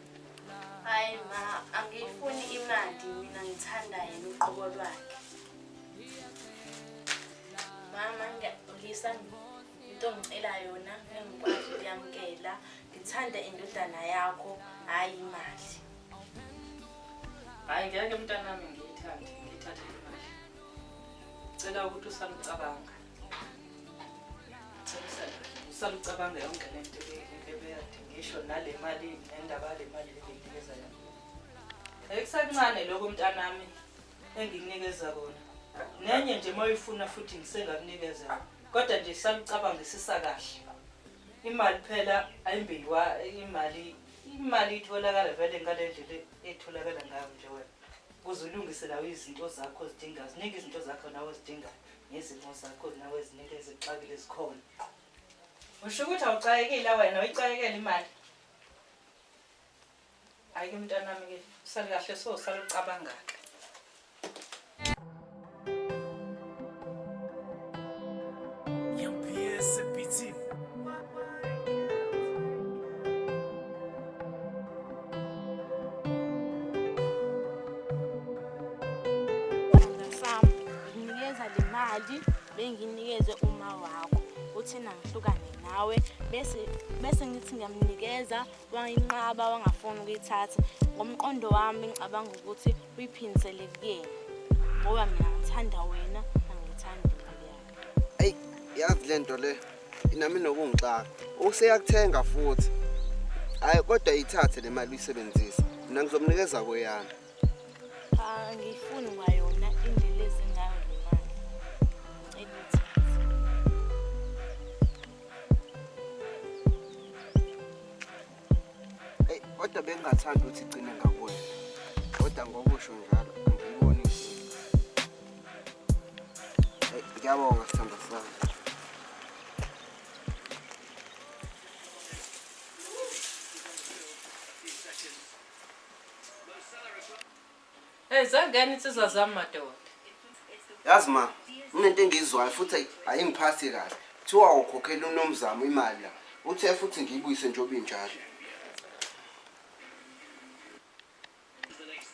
Hayi ma, angifuni imali, mina ngithanda yena uqobo lwakhe. Mama ngiyabulisa into ngicela yona engikwazi ukuyamkela. Ngithanda indodana yakho, hayi imali. Hayi ngeke mntanami ngiyithande, ngithathe imali. Ngicela ukuthi usamcabanga. Usamcabanga yonke lento ebeyade ngisho nale mali nendaba le mali lenikeza yona. Ekusancane lokho mntanami engikunikeza kona. Nenye nje mayifuna futhi ngisengakunikeza yona. Kodwa nje samcabangisisa kahle. Imali phela ayimbiwa, imali itholakala vele ngale ndlela etholakala ngayo nje wena. Kuzulungise lawo izinto zakho ozidinga, ziningi izinto zakho nawe ozidinga nezimo zakho nawe ezinikeze exakile zikhona. Usho ukuthi awucayekile wena, uyicayekela imali. Hayi ke mntanami ke, usale kahle sosala ucabanga. Benginikeze uma wakho uthi nangihlukane nawe bese ngithi ngiyamnikeza wayinqaba wangafuna ukuyithatha ngomqondo wami ngicabanga ukuthi uyiphindisele kuyena ngoba mina ngithanda wena angithandi imali yakho. Hey, yazi lento le inami nokungixaka useyakuthenga futhi. Hayi kodwa ithathe le mali uyisebenzisa, mina ngizomnikeza kweyana. Ngifuni kwayona indlela ezingayo le mali. Kodwa bengingathanda ukuthi igcine ngakuwena. Kodwa ngokusho njalo angiyiboni. Ngiyabonga sithando sami. Zangani insizwa zami madoda. Yazi ma, unento engizwayo futhi ayingiphathi kahle. Kuthiwa ukhokhela unomzamo imali la. Uthe futhi ngiyibuyise njengoba injalo.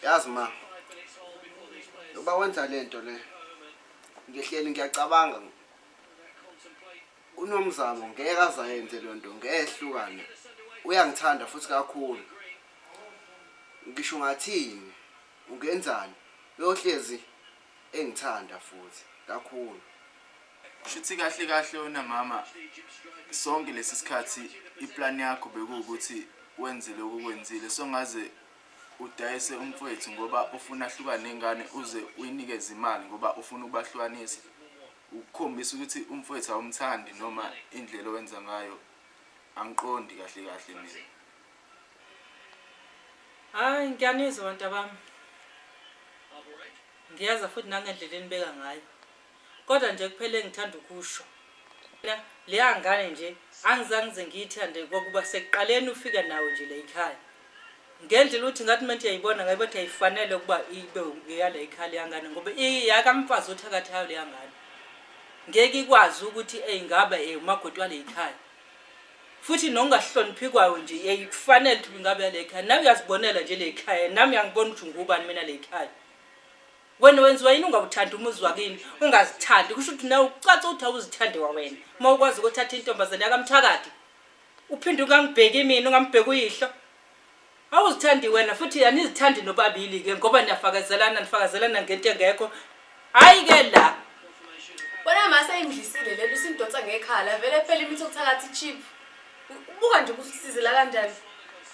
Yazi ma, ngoba wenza lento le. Ngihleli ngiyacabanga. Unomzamo ngeke azayenze lonto, ngehlukane. Uyangithanda futhi kakhulu. Ngisho ngathini? Ungenzani? Uyohlezi engithanda futhi kakhulu. Shuthi kahle wena mama, sonke lesi sikhathi iplan yakho bekuwukuthi wenze lokho kwenzile, songaze udayise umfowethu ngoba ufuna ahlukane nengane uze uyinikeze imali ngoba ufuna ukubahlukanisa. Ukukhombisa ukuthi umfowethu awumthandi noma indlela owenza ngayo angiqondi kahle mina. Hayi ngiyanizwa abantu bami. Ngiyaza futhi nangendlela enibeka ngayo. Kodwa nje kuphele ngithanda ukusho. Le yangane nje angizange ngiyithande ngokuba sekuqaleni ufika nawe nje la ekhaya. Ngendlela uthi ngathi manje yayibona ngabe bathi ayifanele ukuba ibe ngiyala ekhaya yangane ngoba iyakamfazi uthakathayo le yangane. Ngeke ikwazi ukuthi ingaba umakoti wale ekhaya. Futhi nongahloniphi kwayo nje yayifanele ukuthi ngabe yale ekhaya. Nawe uyazibonela nje le ekhaya, nami ngiyangibona ukuthi ngubani mina le ekhaya. Wena wenziwa yini ungawuthandi umuzi wakini, ungazithandi kusho ukuthi nawe ucaca ukuthi awuzithande wena. Mawukwazi ukuthatha intombazane yakamthakade. Uphinde ungangibheki mina, ungambheki uyihlo. Awuzithandi wena futhi yanizithandi nobabili ke ngoba nifakazelana ngento engekho. Hayi ke la. Wena mase ayimdlisile lelo sindonsa ngekhala vele phela imithi okuthakathi cheap. buka nje ukuthi usizela kanjani.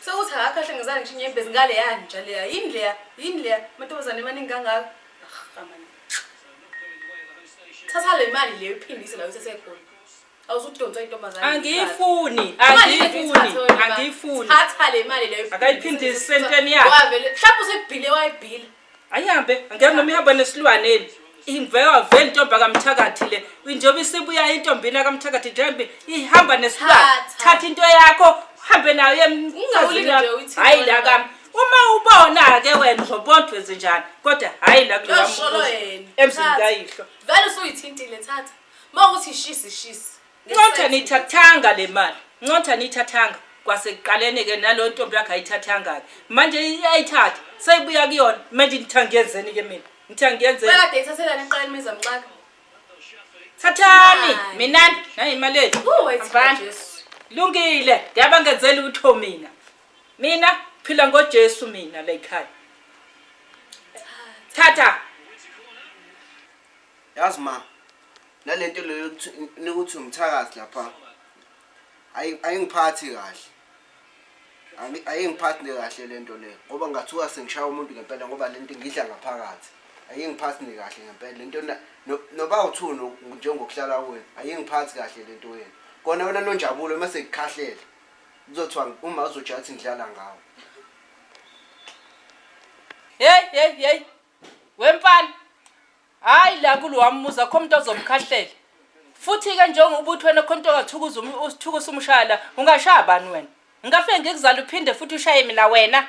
Sekuthi akakahle ngizana ngisho inyembezi ngale yanja leya. Yini leya amantombazane emaningi kangaka. Amani. Thatha le mali leyo iphindise la usesekhona. Awuzudonsa intombazane. Angiyifuni. Thatha le mali leyo. Akayiphindise senteni yakhe. Wavele mhlawumbe usebhile wayibhila. Ayihambe angeke noma ihamba nesilwaneni. Ingiveka vele intombi kaMthakathi le. Njengoba isibuya intombina kaMthakathi njengoba ihamba nesilwane. Thatha into yakho uhambe nayo emngawulike. Hayi la kami. Uma ubona ke wena uzobondwe zinjani kodwa hayi la kulo wami. Emzini kayihlo. Vele usuyithintile thatha. Mawukuthi ishisi. Nconta nithathanga le mali. Nconta nithathanga. Kwasekuqaleni ke nalo ntombi yakhe ayithathanga ke. Manje iyayithatha. Seyibuya kuyona. Manje ngithangezeni ke mina. Ngithangezeni. Bekade ithathela neqala imiza mxaka. Thathani mina nayi imali ethu. Jesu. Lungile. Ngiyabangenzela utho mina. Mina phila ngoJesu mina la ekhaya. Thatha. Yazi ma. Nalento leyo ukuthi umthakazi lapha. Ayingiphathi kahle. Ayingiphathi kahle lento leyo. Ngoba ngathuka sengishaya umuntu ngempela ngoba lento ngidla ngaphakathi. Ayingiphathi kahle ngempela lento noba uthuno njengokuhlala wena. Ayingiphathi kahle lento wena. Kona wena noNjabulo mase ngikhahlele. Uzothiwa uma uzojathi ngidlala ngawo. Hey. Wempani. Hayi la kulo wamuza khomnto ozomkhahlela. Futhi ke njengoba ubuthi wena khonto kathukuza usithukusa umshala ungashaya bani wena? Ngafike ngikuzala uphinde futhi ushaye mina wena.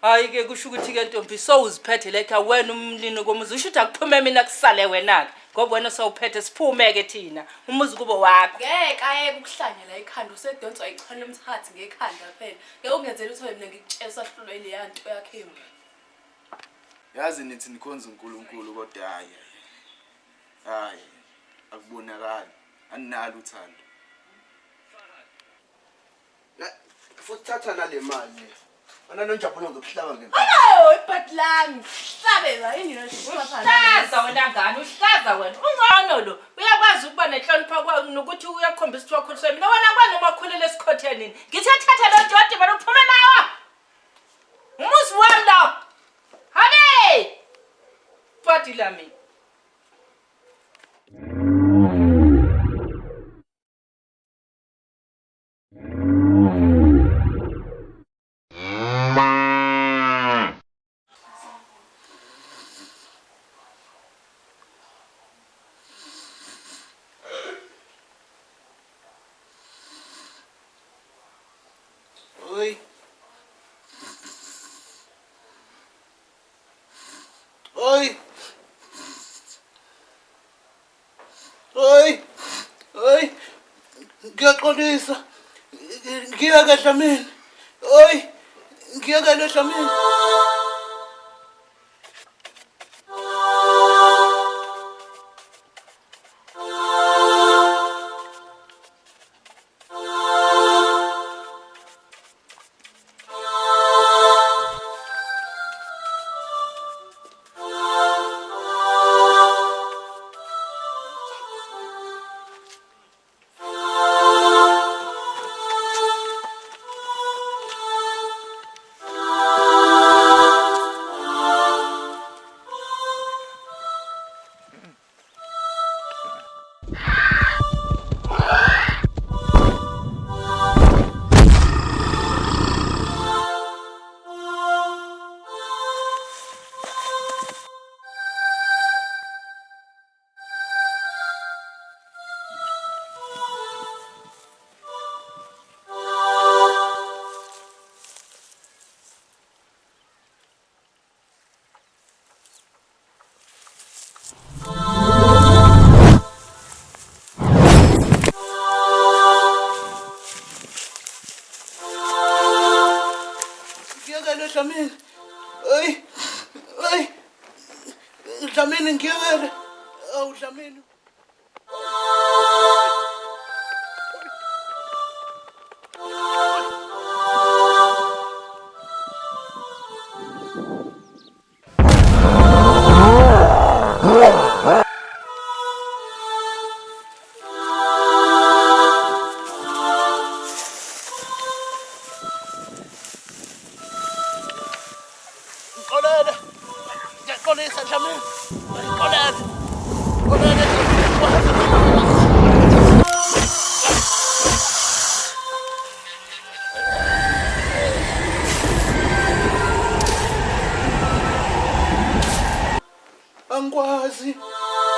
Hayi ke kusho ukuthi ke ntombi so uziphethe lekha wena umlini komuzi usho ukuthi akuphume mina kusale wena ke ngoba wena sawuphethe siphume ke thina umuzi kubo wakho. Ngeke ayeke ukuhlanyela ikhanda usedonswa ichwane umthathi ngekhanda phela. Ngeke ungenzele ukuthi mina ngikutshela sahlulwe le yanto yakhe embi. Yazi nithi nikhonza uNkulunkulu kodwa hayi akubonakali aninalo uthando. Futhi thatha nale mali. Wena noNjabulo ngokuhlaba ngempela. Hayi ibhatlami. Hlabela yini noshisa phansi. Hlaza wena ngani uhlaza wena. Ungcono lo. Uyakwazi ukuba nenhlonipho kwa nokuthi uyakhombisa ukuthi wakholiswe mina wena kwani umakhulele esikhotheni. Ngithatha lo Jodi bani uphume nawo. Umuzi wami la. Hale! Pati lami. Ngiyaxolisa. Ngiyaka Dlamini. Oy, ngiyaka Dlamini. Dlamini. Oy. Dlamini ngiyakela. Awu Dlamini.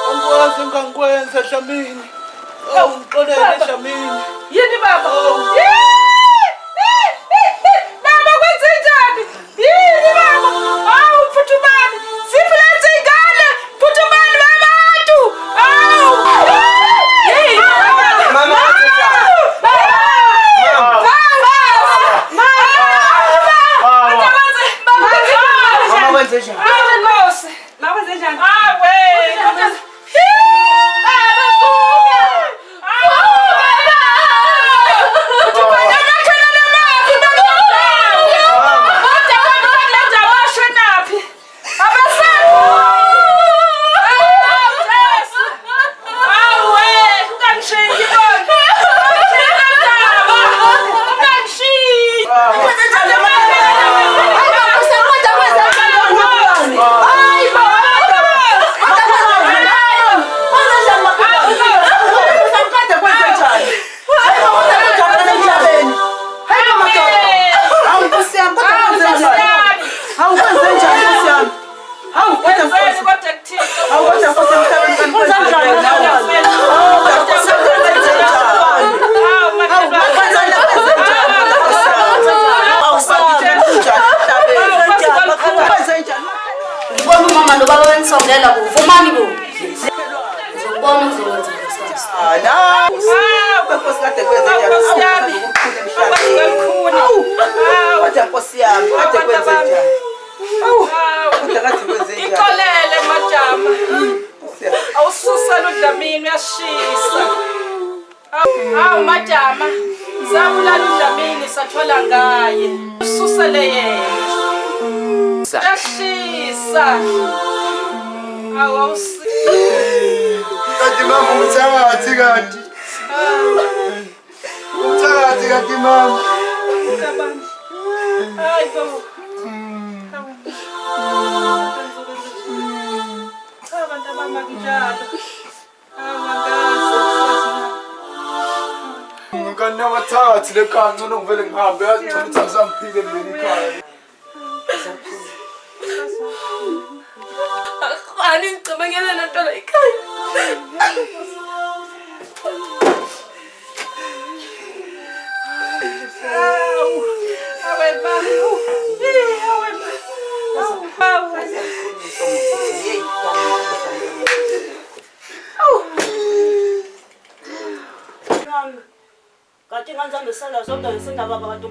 Angikwazi engangikwenza Dlamini. Ngixolele Dlamini. Yini baba? Baba kwenze njani? Yini baba? Awu Phuthumani, sifilenze ingane. Phuthumani babantu. Awu. Mama wenze njani? Mama wenze njani? Ikolele majama. Awususela uDlamini uyashisa. Hawu majama. Sabulala uDlamini sathola ngaye. Ususele yena. Uyashisa. Hawu awusi. Kanti mama umthakathi kanti. Umthakathi kanti mama. Kabani. Hayi bo. Abantu abamakujalo. Ngikani nabathakathi lekhaya ngcono ngivele ngihambe yazi ukuthi angisamphile kuleli khaya. Ani ngicabangela nento la ekhaya. Kati nganza ngisela zonke ngisindaba kanti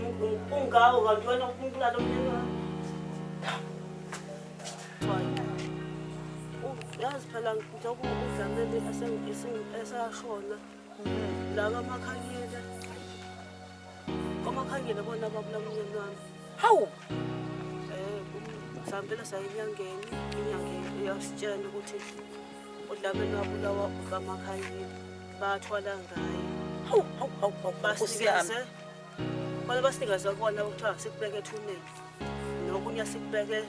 ungawo kanti wena umbulala umnyama. Yazi phela ngizokuba uDlamini esashona. La kaMakhanyile. KaMakhanyile bona babula umnyama wami. Hawu. Sambela sayinyangeni, inyangeni yasitshela ukuthi uDlamini wabulawa kaMakhanyile. Bathwala ngaye. Hawu basikaze. Bala basikaze kona ukuthiwa sikubeke ethuneni. Nokunye sikubeke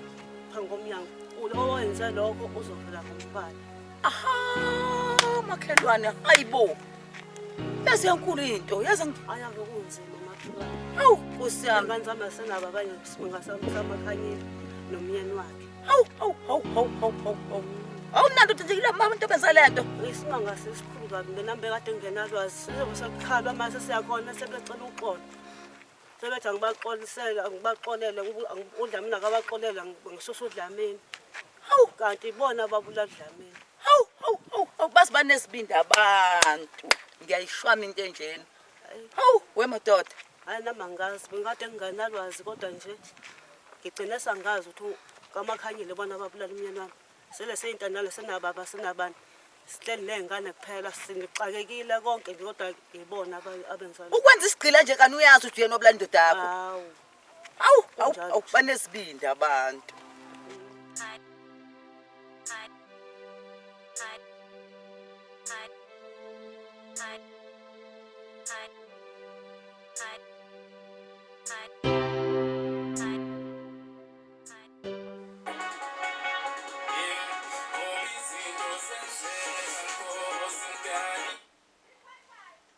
phambi komnyango. Owenze lokho uzovela ngombala. Aha, makhelwane hayibo. Yazi yankulu into, yazi ayabe kunzima makhelwane. Hawu kusiyami kanzama senaba abanye singasamakhanyile nomyeni wakhe. Hawu. Awunanto uthethekile mama into benza lento. Isimanga sesikhulu kabi ngenambe kade ngenalwazi. Sesakhalwa mase siyakhona sebecela uxolo. Sebethi angibaxolisela ngibaxolele uDlamini akabaxolela ngisusa uDlamini. Hawu kanti ibona babula uDlamini. Hawu basi banesibindi abantu. Ngiyayishwama into enjena. Hawu wemadoda. Hayi nama ngazi ngikade nginganalwazi kodwa nje ngigcina sangazi ukuthi kaMakhanyile bona babulala umyeni wami. Sele seyintanalo senababa senabani. Sihleli nengane kuphela sinixakekile konke nje kodwa ngibona abenzana. Ukwenza isigcila nje kani uyazi ukuthi yena obulala indoda yakho. Hawu banesibindi abantu.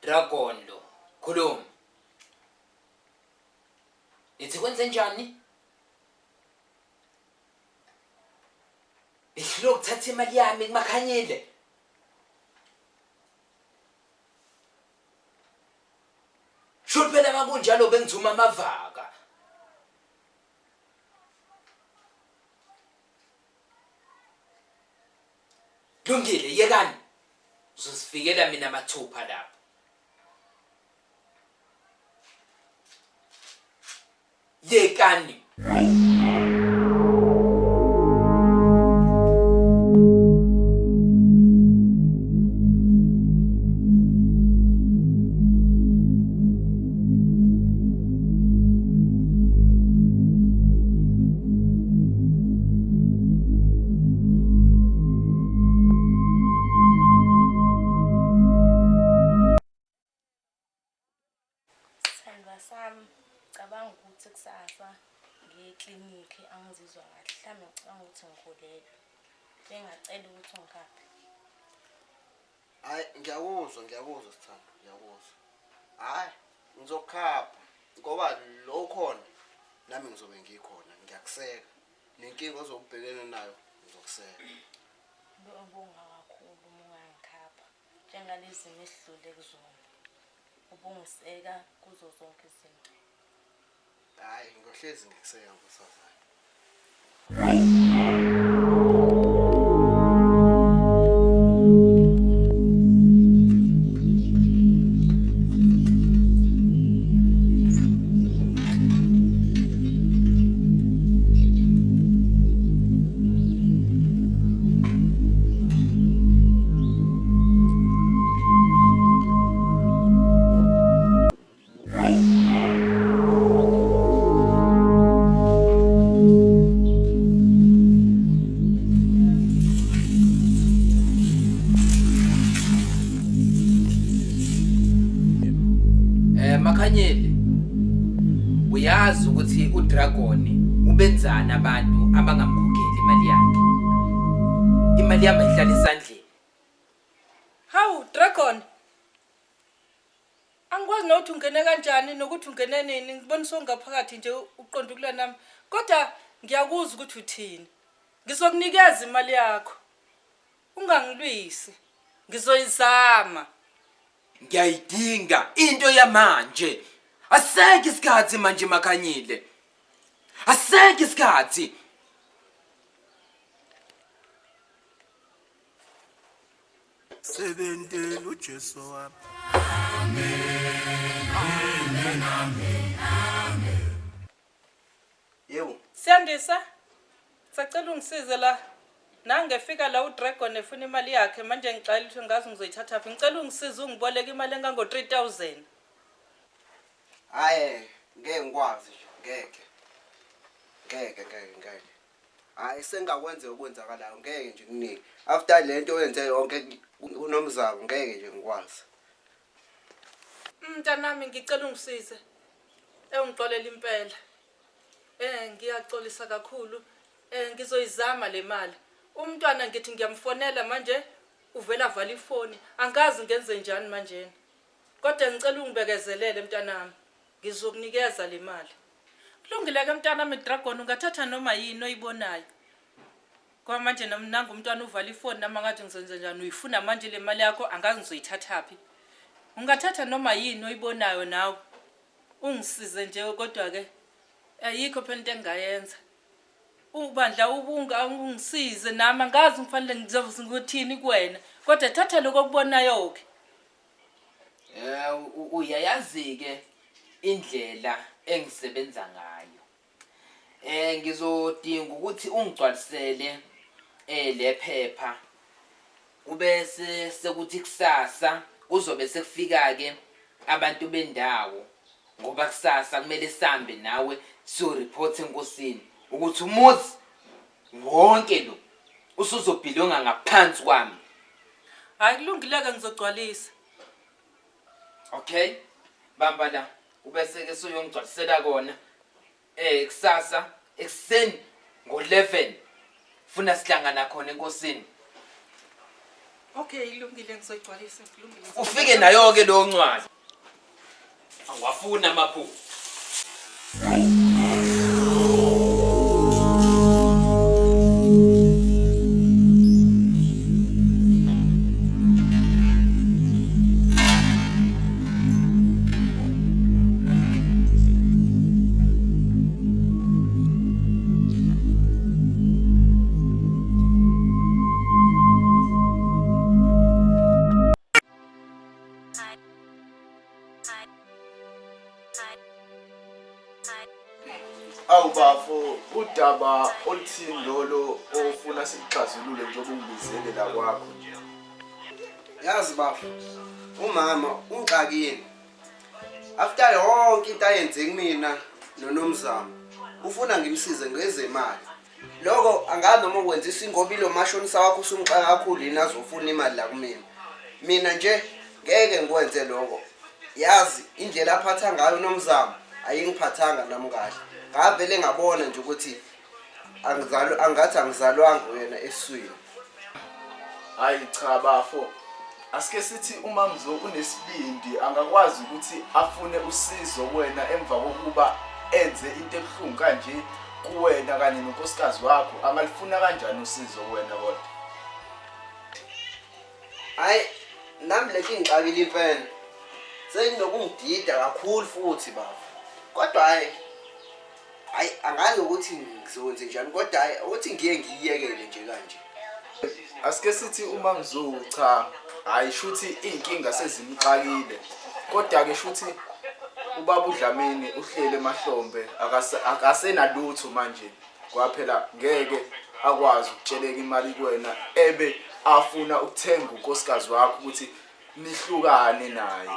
Dragondo, khuluma. Ithi kwenze njani? Bihlo ukuthatha imali yami kuMakhanyile. Shouthi phela makunjalo bengithuma amavaka. Lungile yekani. Uzosifikela mina mathupha lapha. Yekani. Cabanga ukuthi kusasa ngekliniki angizizwa kahle mhlawumbe ngicabanga ukuthi ngikhulelwe bengacela ukuthi ungikhaphe. Hayi ngiyakuzwa sithando ngiyakuzwa. Hayi ngizokhapha ngoba lo khona nami ngizobe ngikhona ngiyakuseka nenkinga ozobhekene nayo ngizokuseka. Ubonga kakhulu uma ungangikhapha njengalezi esidlule kuzona. Ubungiseka kuzo zonke izinto. Hayi ngohlezi ngikuseka ngosazana. Makhanyile uyazi ukuthi uDragon ubenzana abantu abangamkhokheli imali yakhe. Imali yami ihlala isandleni. Hawu Dragon. Angikwazi nokuthi ungene kanjani nokuthi ungene nini ngibonisa ngaphakathi nje uqonda ukula nami. Kodwa ngiyakuzwa ukuthi uthini. Ngizokunikeza imali yakho. Ungangilwisi. Ngizoyizama. Ngiyayidinga into yamanje. Aseke isikhathi manje Makhanyile. Aseke isikhathi. Sebentela uJesu wami. Yebo. Siyandisa. Sacela ungisize la. Nangefika la uDragon efuna imali yakhe manje ngixela ukuthi ngazi ngizoyithatha phi. Ngicela ungisize ungiboleke imali engango 3000. Hayi ngeke ngikwazi nje ngeke. Hayi sengakwenza okwenzakalayo ngeke nje nginike. After lento oyenze yonke unomzamo ngeke nje ngikwazi. Mntanami ngicela ungisize. Ungixolela impela. Ngiyaxolisa kakhulu. Ngizoyizama le mali. Umntwana ngithi ngiyamfonela manje uvela vala ifoni. Angazi ngenze njani manje. Kodwa ngicela ungibekezelele mntanami. Ngizokunikeza le mali. Kulungile ke mntanami Dragon ungathatha noma yini oyibonayo. Kwa manje namnanga umntwana uvala ifoni nama ngathi ngizenze njani uyifuna manje le mali yakho angazi ngizoyithatha phi. Ungathatha noma yini oyibonayo nawe. Ungisize nje kodwa ke ayikho phela into engayenza. Ubandla ungisize nami angazi ngifanele ngizovuza ngothini kuwena kodwa thatha lokho okubonayo ke. Uyayazi ke indlela engisebenza ngayo. Ngizodinga ukuthi ungigcwalisele lephepha ubese sekuthi kusasa kuzobe sekufika ke abantu bendawo ngoba kusasa kumele sambe nawe so report enkosini ukuthi umuzi wonke lo usuzobhilonga ngaphansi kwami. Hayi kulungile ke ngizogcwalisa. Okay bamba la ubese ke soyongigcwalisela kona kusasa ekseni ngo11 funa sihlangana khona enkosini. Okay ilungile ngizogcwalisa kulungile. Ufike nayo ke lo ncwadi. Awafuna maphupho. bafo udaba oluthini lolo ofuna sikuxazulule njengoba ungibizele la kwakho nje. Yazi bafo, umama ungixakile. After yonke into ayenze kumina noNomzamo, ufuna ngimsize ngezemali. Lokho angazi noma ukwenza isingobilo mashonisa wakho usumxaka kakhulu yini azofuna imali la kumina. Mina nje ngeke ngikwenze lokho. Yazi indlela aphatha ngayo uNomzamo ayingiphathanga nami kahle. Ngavele ngabona nje ukuthi angathi angizalwanga wena eswini. Hayi cha bafo. Asike sithi uMamzo unesibindi angakwazi ukuthi afune usizo kuwena emva kokuba enze into ebuhlungu kanje kuwena kanye nonkosikazi wakho. Angalifuna kanjani usizo kuwena kodwa? Hayi nami leki ngixakile imfene. Senginokumdida kakhulu futhi baba. Kodwa hayi angazi ukuthi ngizokwenza njani kodwa hayi ukuthi ngiye ngiyekele nje kanje. Asike sithi uMamzo cha hayi shuthi inkinga sezimxakile. Kodwa ke shuthi ubaba uDlamini uhlele emahlombe akasenalutho manje. Kwaphela ngeke akwazi ukutsheleka imali kuwena ebe afuna ukuthenga unkosikazi wakho ukuthi nihlukane naye.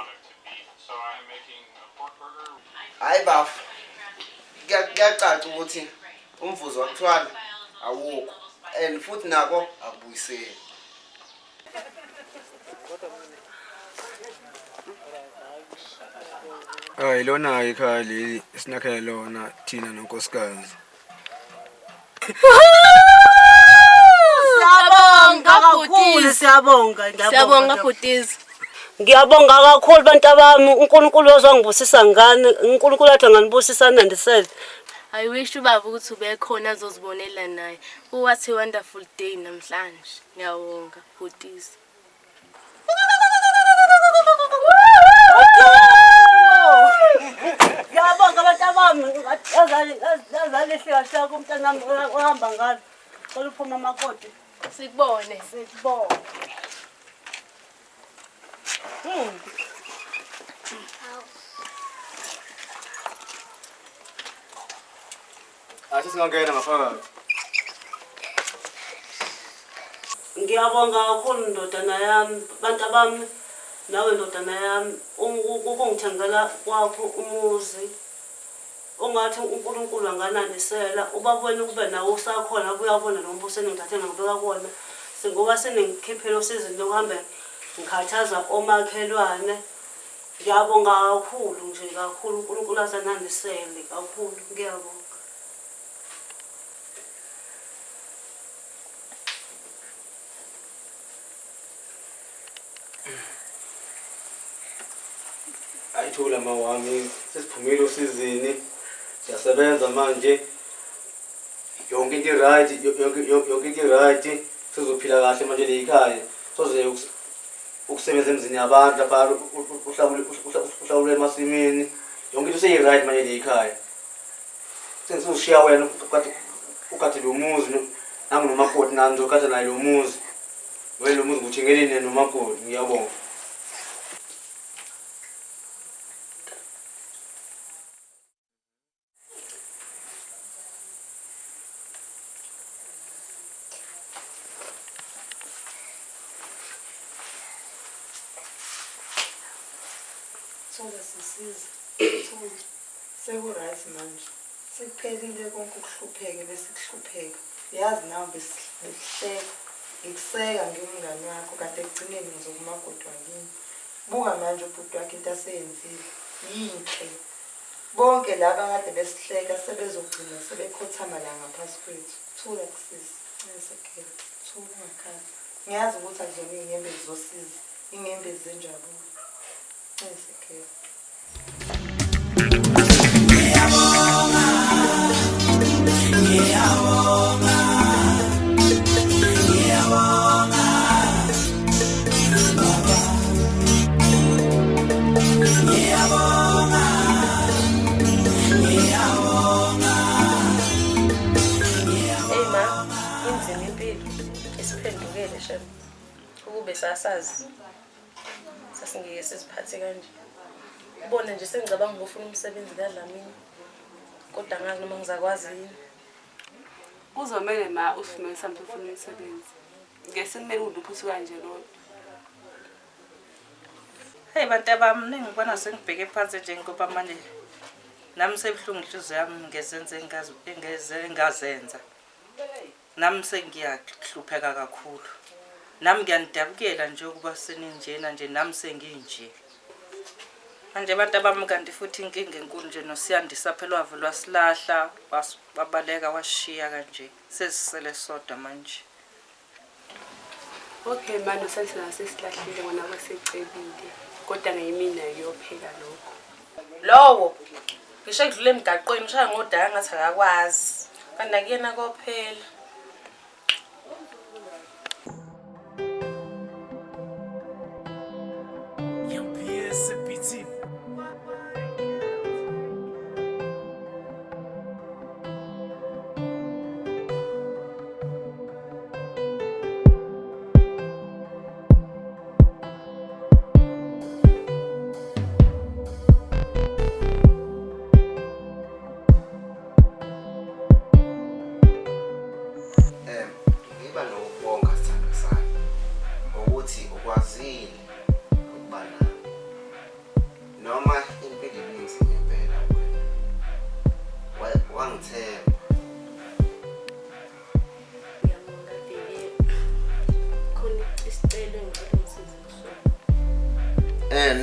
Hayi bafu. Kuyacaca ukuthi umvuzo wakuthiwala awukho and futhi nako akubuyiseli. Hayi lona ikhaya leli sinakhela lona thina nonkosikazi. Siyabonga kakhulu, siyabonga. Siyabonga bhutizi. Ngiyabonga kakhulu bantu bami, uNkulunkulu wazongibusisa ngane, uNkulunkulu athi nganibusisa nandisele. I wish ubaba ukuthi ubekhona azozibonela naye. What a wonderful day namhlanje. Ngiyabonga bhutizi. Ngiyabonga bantu bami, yazali hlika kumntana wami ohamba ngalo. Cela uphuma amakoti. Sikubone. Asisingangena ngafaka. Ngiyabonga kakhulu ndodana yami, bantu bami, nawe ndodana yami, ukungithengela kwakho umuzi. Ungathi uNkulunkulu anganandisela, ubabone kube nawo usakhona kuyabona lo mbuso engithathe ngibeka kuona. Singoba senengikhiphela usizini lokuhamba ngikhathaza omakhelwane. Ngiyabonga kakhulu nje kakhulu uNkulunkulu asanandisele kakhulu ngiyabonga. Ayithula mawami sesiphumile usizini. Siyasebenza manje. Yonke into right, yonke into right. Sizophila kahle manje leyikhaya. Soze ukusebenza emzini yabantu lapha uhlawule emasimini. Yonke into seyi right manje leyikhaya. Sengizoshiya wena ukade lo muzi nangu nomakoti nanzo kade naye lo muzi. Wena lo muzi nguthengeleni nomakoti ngiyabonga. Seku-right manje. Sekuphelile konke ukuhlupheka besikuhlupheka. Yazi nawe besihleka. Ngikuseka ngimngani wakho kade ekugcineni ngizokumakoti wakini. Buka manje ubhuti wakhe into aseyenzile. Yinhle. Bonke laba kade besihleka sebezogcina sebekhothama la ngaphasi kwethu. Thula kusisi. Ngisekela. Thula emakhaya. Ngiyazi ukuthi akuzona iy'nyembezi zosiza. Iy'nyembezi zenjabulo. Ngisekela. Ukube sasazi sasingeke siziphathe kanje. Ubona nje sengicabanga ngofuna umsebenzi kaDlamini. kodwa angazi noma ngizakwazi yini. Uzomele ma usifumene sambe ufuna umsebenzi. Ngesimele uduphuthi kanje lo. Hey bantu bami ningibona sengibheke phansi nje ngoba manje nami sebhlungu inhliziyo yami ngezenze engazenza. Nami sengiyahlupheka kakhulu. Nami ngiyanidabukela nje ukuba seninjena nje nami senginje. Manje abantu abami kanti futhi inkinga enkulu nje noSiyandisa phela wavo lwasilahla wabaleka washiya kanje sesisele sodwa manje. Okay manje sasina sesilahlile wona kwasecebile kodwa ngiyimina yopheka lokho. Lowo ngisho edlule emgaqweni ushaya ngodaya ngathi akakwazi kanti akuyena kophela. Ngiba nokubonga sithando sami ukuthi ukwazile ukuba noma impilo ibinzima impela wena wangithemba. Ngiyabonga Bheki. Khona isicelo engicela ngisize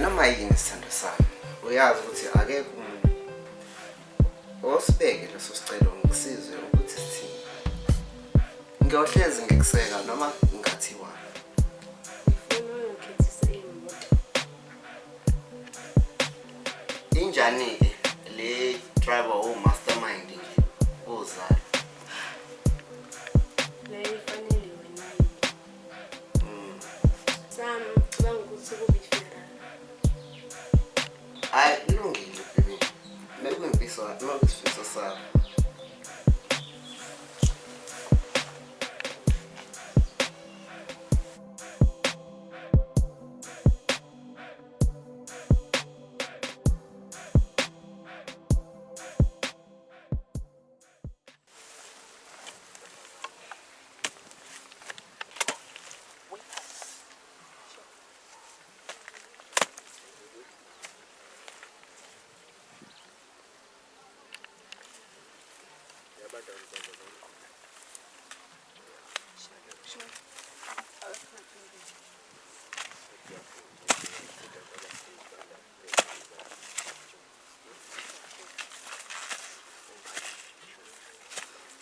Noma yini sithando sami uyazi ukuthi akekho umuntu osibeke leso sicelo ngikusize ukuthi sithini. Ngiyohlezi ngikuseka noma ngathiwa. Injani le driver mastermind nje uzala. Le fanele wena. Sam ngicabanga ukuthi kube funeral. Hayi ilungile baby. Mekuyimfiso isifiso sakho.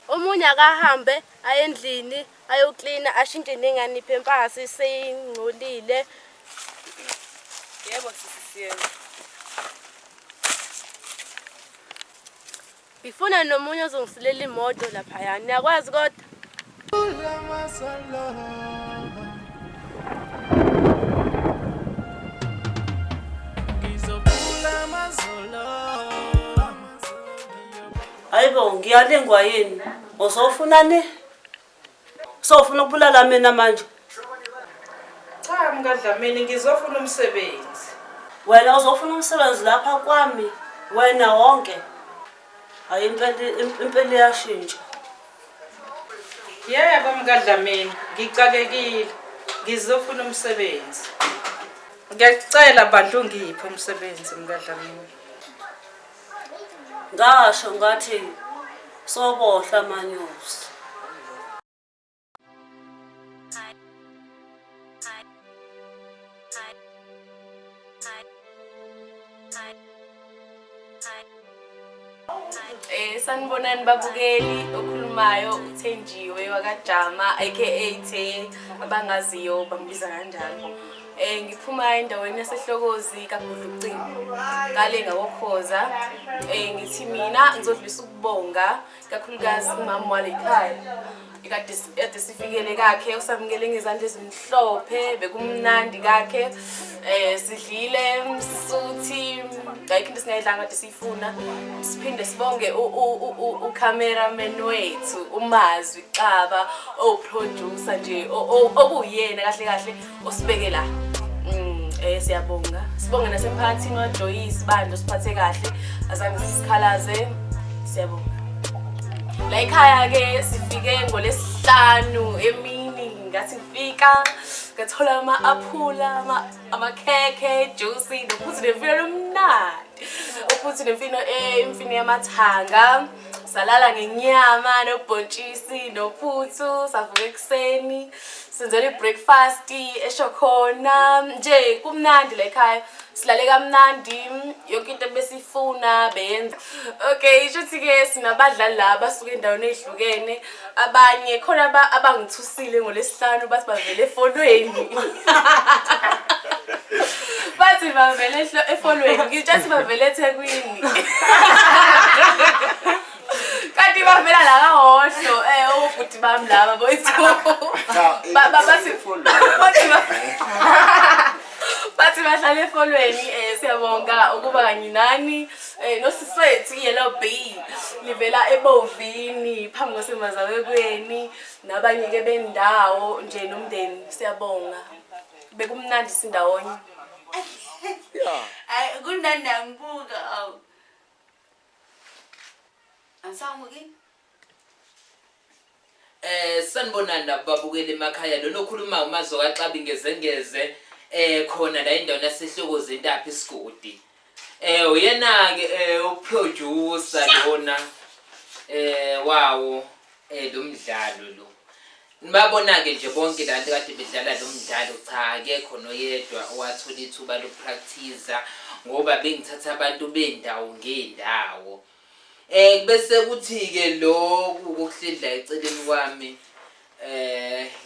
Omunye akahambe ayendlini ayoklina ashintshe nengane iphempasi seyingcolile. Yebo sisiyena. Ngifuna nomunye ozongisilela imoto lapha yana. Uyakwazi kodwa? Hayibo ngiyalengwa yini? Uzofunani? Sofuna ukubulala mina manje. Cha mngadlamini ngizofuna umsebenzi. Wena uzofuna umsebenzi lapha kwami wena wonke. Hayi impela yashintsha. Yebo mngadlamini ngicakekile ngizofuna umsebenzi. Ngiyacela bantu ngiphe umsebenzi mngadlamini. Ngasho ngathi sobohla manyosi. Sanibonani babukeli okhulumayo uThenjiwe wakajama aka The abangaziyo bambiza kanjalo. Ngiphuma endaweni yasehlokozi kaBhudlucingo ngale ngakokhoza. Ngithi mina ngizodlisa ukubonga kakhulukazi umama walekhaya. Kade sifikele kakhe usamukele ngezandla ezimhlophe bekumnandi kakhe. Sidlile msuthi ngayikho into singayidlanga kade sifuna. Siphinde sibonge ucameraman wethu uMazwi Xaba oproducer nje okuyena kahle kahle osibeke la. Siyabonga. Sibonge nasemphakathini waJoyce bandlo siphathe kahle azange sisikhalaze. Siyabonga. La ekhaya ke sifike ngolesihlanu emini ngathi ngifika ngathola ama-aphula amakhekhe juicy nophuthu nemfino lomnandi uphuthu nemfino imfino yamathanga salala ngenyama nobhontshisi nophuthu savuka ekuseni senzela ibreakfast esho khona nje kumnandi la ekhaya silale kamnandi yonke into besifuna beyenza. Okay ishuthi ke sinabadlali la basuka endaweni ezihlukene abanye khona abangithusile ngolesihlanu bathi bavele efonweni bathi bavele efonweni ngithi bavele eThekwini kanti bavela la kaHosho obhuti bami laba boyithu bathi bahlala efonweni siyabonga ukuba kanye nani nosifethu iYellow Bee livela eBovini phambi kosemazawekweni nabanye ke bendawo nje nomndeni siyabonga bekumnandi sindawonye Ay kunandi angibuka aw Ansamuki sanibonani babukele emakhaya lo nokhuluma umazo kaXabi ngezengeze khona la indawo nasehlokoze intaphi isigodi uyena ke uproducer lona wawo lo mdlalo lo nibabona ke nje bonke lanto kade bedlala lo mdlalo cha akekho noyedwa owathola ithuba lopractice ngoba bengithatha abantu bendawo ngendawo bese kuthi ke lo ukuhlidla eceleni kwami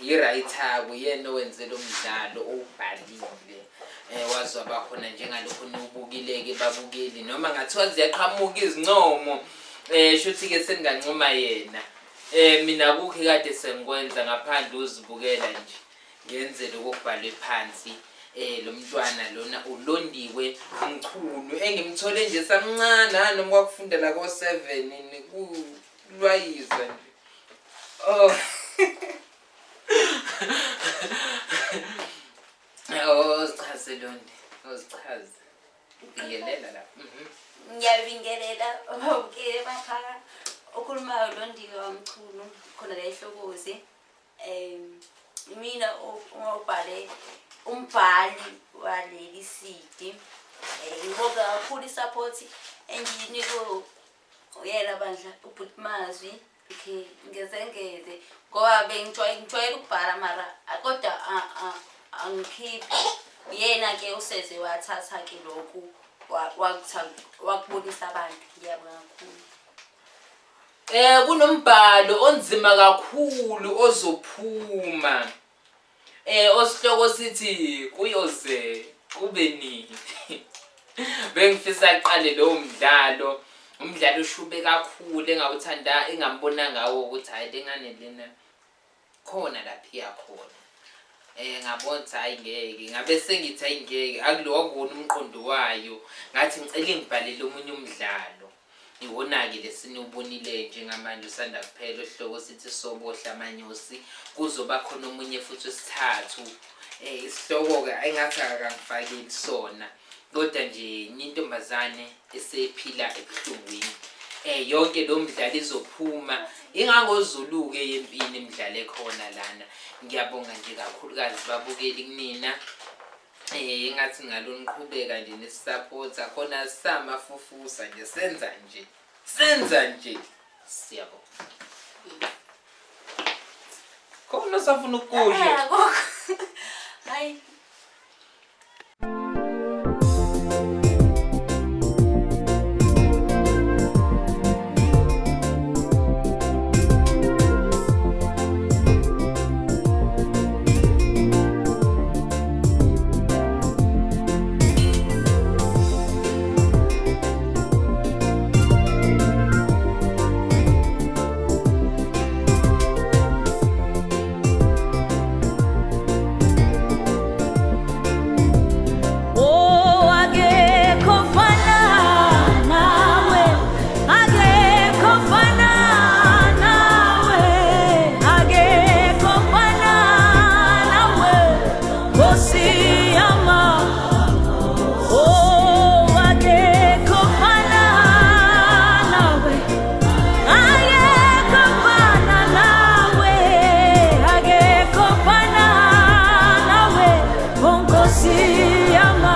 i-writer kuyena owenze lo mdlalo obhalile wazwa bakhona njengalokho nibukileke babukeli noma ngathiwa ziyaqhamuka izincomo shuthi ke sengancoma yena mina kukhe kade sengikwenza ngaphandle uzibukela nje ngenze lokubhalwe phansi lo mntwana lona ulondiwe umchunu engimthole nje samncane noma kwakufundela ko7 kulwayiza nje chaze Londi uzichaze ngiyelela la ngiyabingelela okay bakhaya okhulumayo Londi wamchunu khona la ehlokoze mina ongobhale umbhali waleli CD ngibonga kakhulu isupport engiyiniko uyena bandla uBhutmazwi okay ngezengeze ngoba ngijwayele ukubhala mara kodwa angikhiphi yena ke useze wathatha ke lokhu wakubonisa abantu ngiyabonga kakhulu kunombhalo onzima kakhulu ozophuma osihloko sithi kuyoze kube nini bengifisa aqale lo mdlalo umdlalo ushube kakhulu engawuthanda engambona ngawo ukuthi hayi lengane lena khona laphi yakhona ngabona ukuthi hayi ngeke ngabe sengithi hayi ngeke akulokona umqondo wayo ngathi ngicela ngibhalele omunye umdlalo iwona-ke lesinubonile njengamanje usanda kuphela osihloko sithi sobohla amanyosi kuzoba khona omunye futhi wesithathu isihloko-ke engathi akangifakeli sona kodwa nje intombazane esephila ebuhlungwini yonke lo mdlalo izophuma ingangozulu-ke yempini imidlalo ekhona lana ngiyabonga nje kakhulukazi babukeli kunina engathi ngalo niqhubeka nje nesupporta khona samafufusa nje senza nje siyabonga khona safuna ukudla hayi yama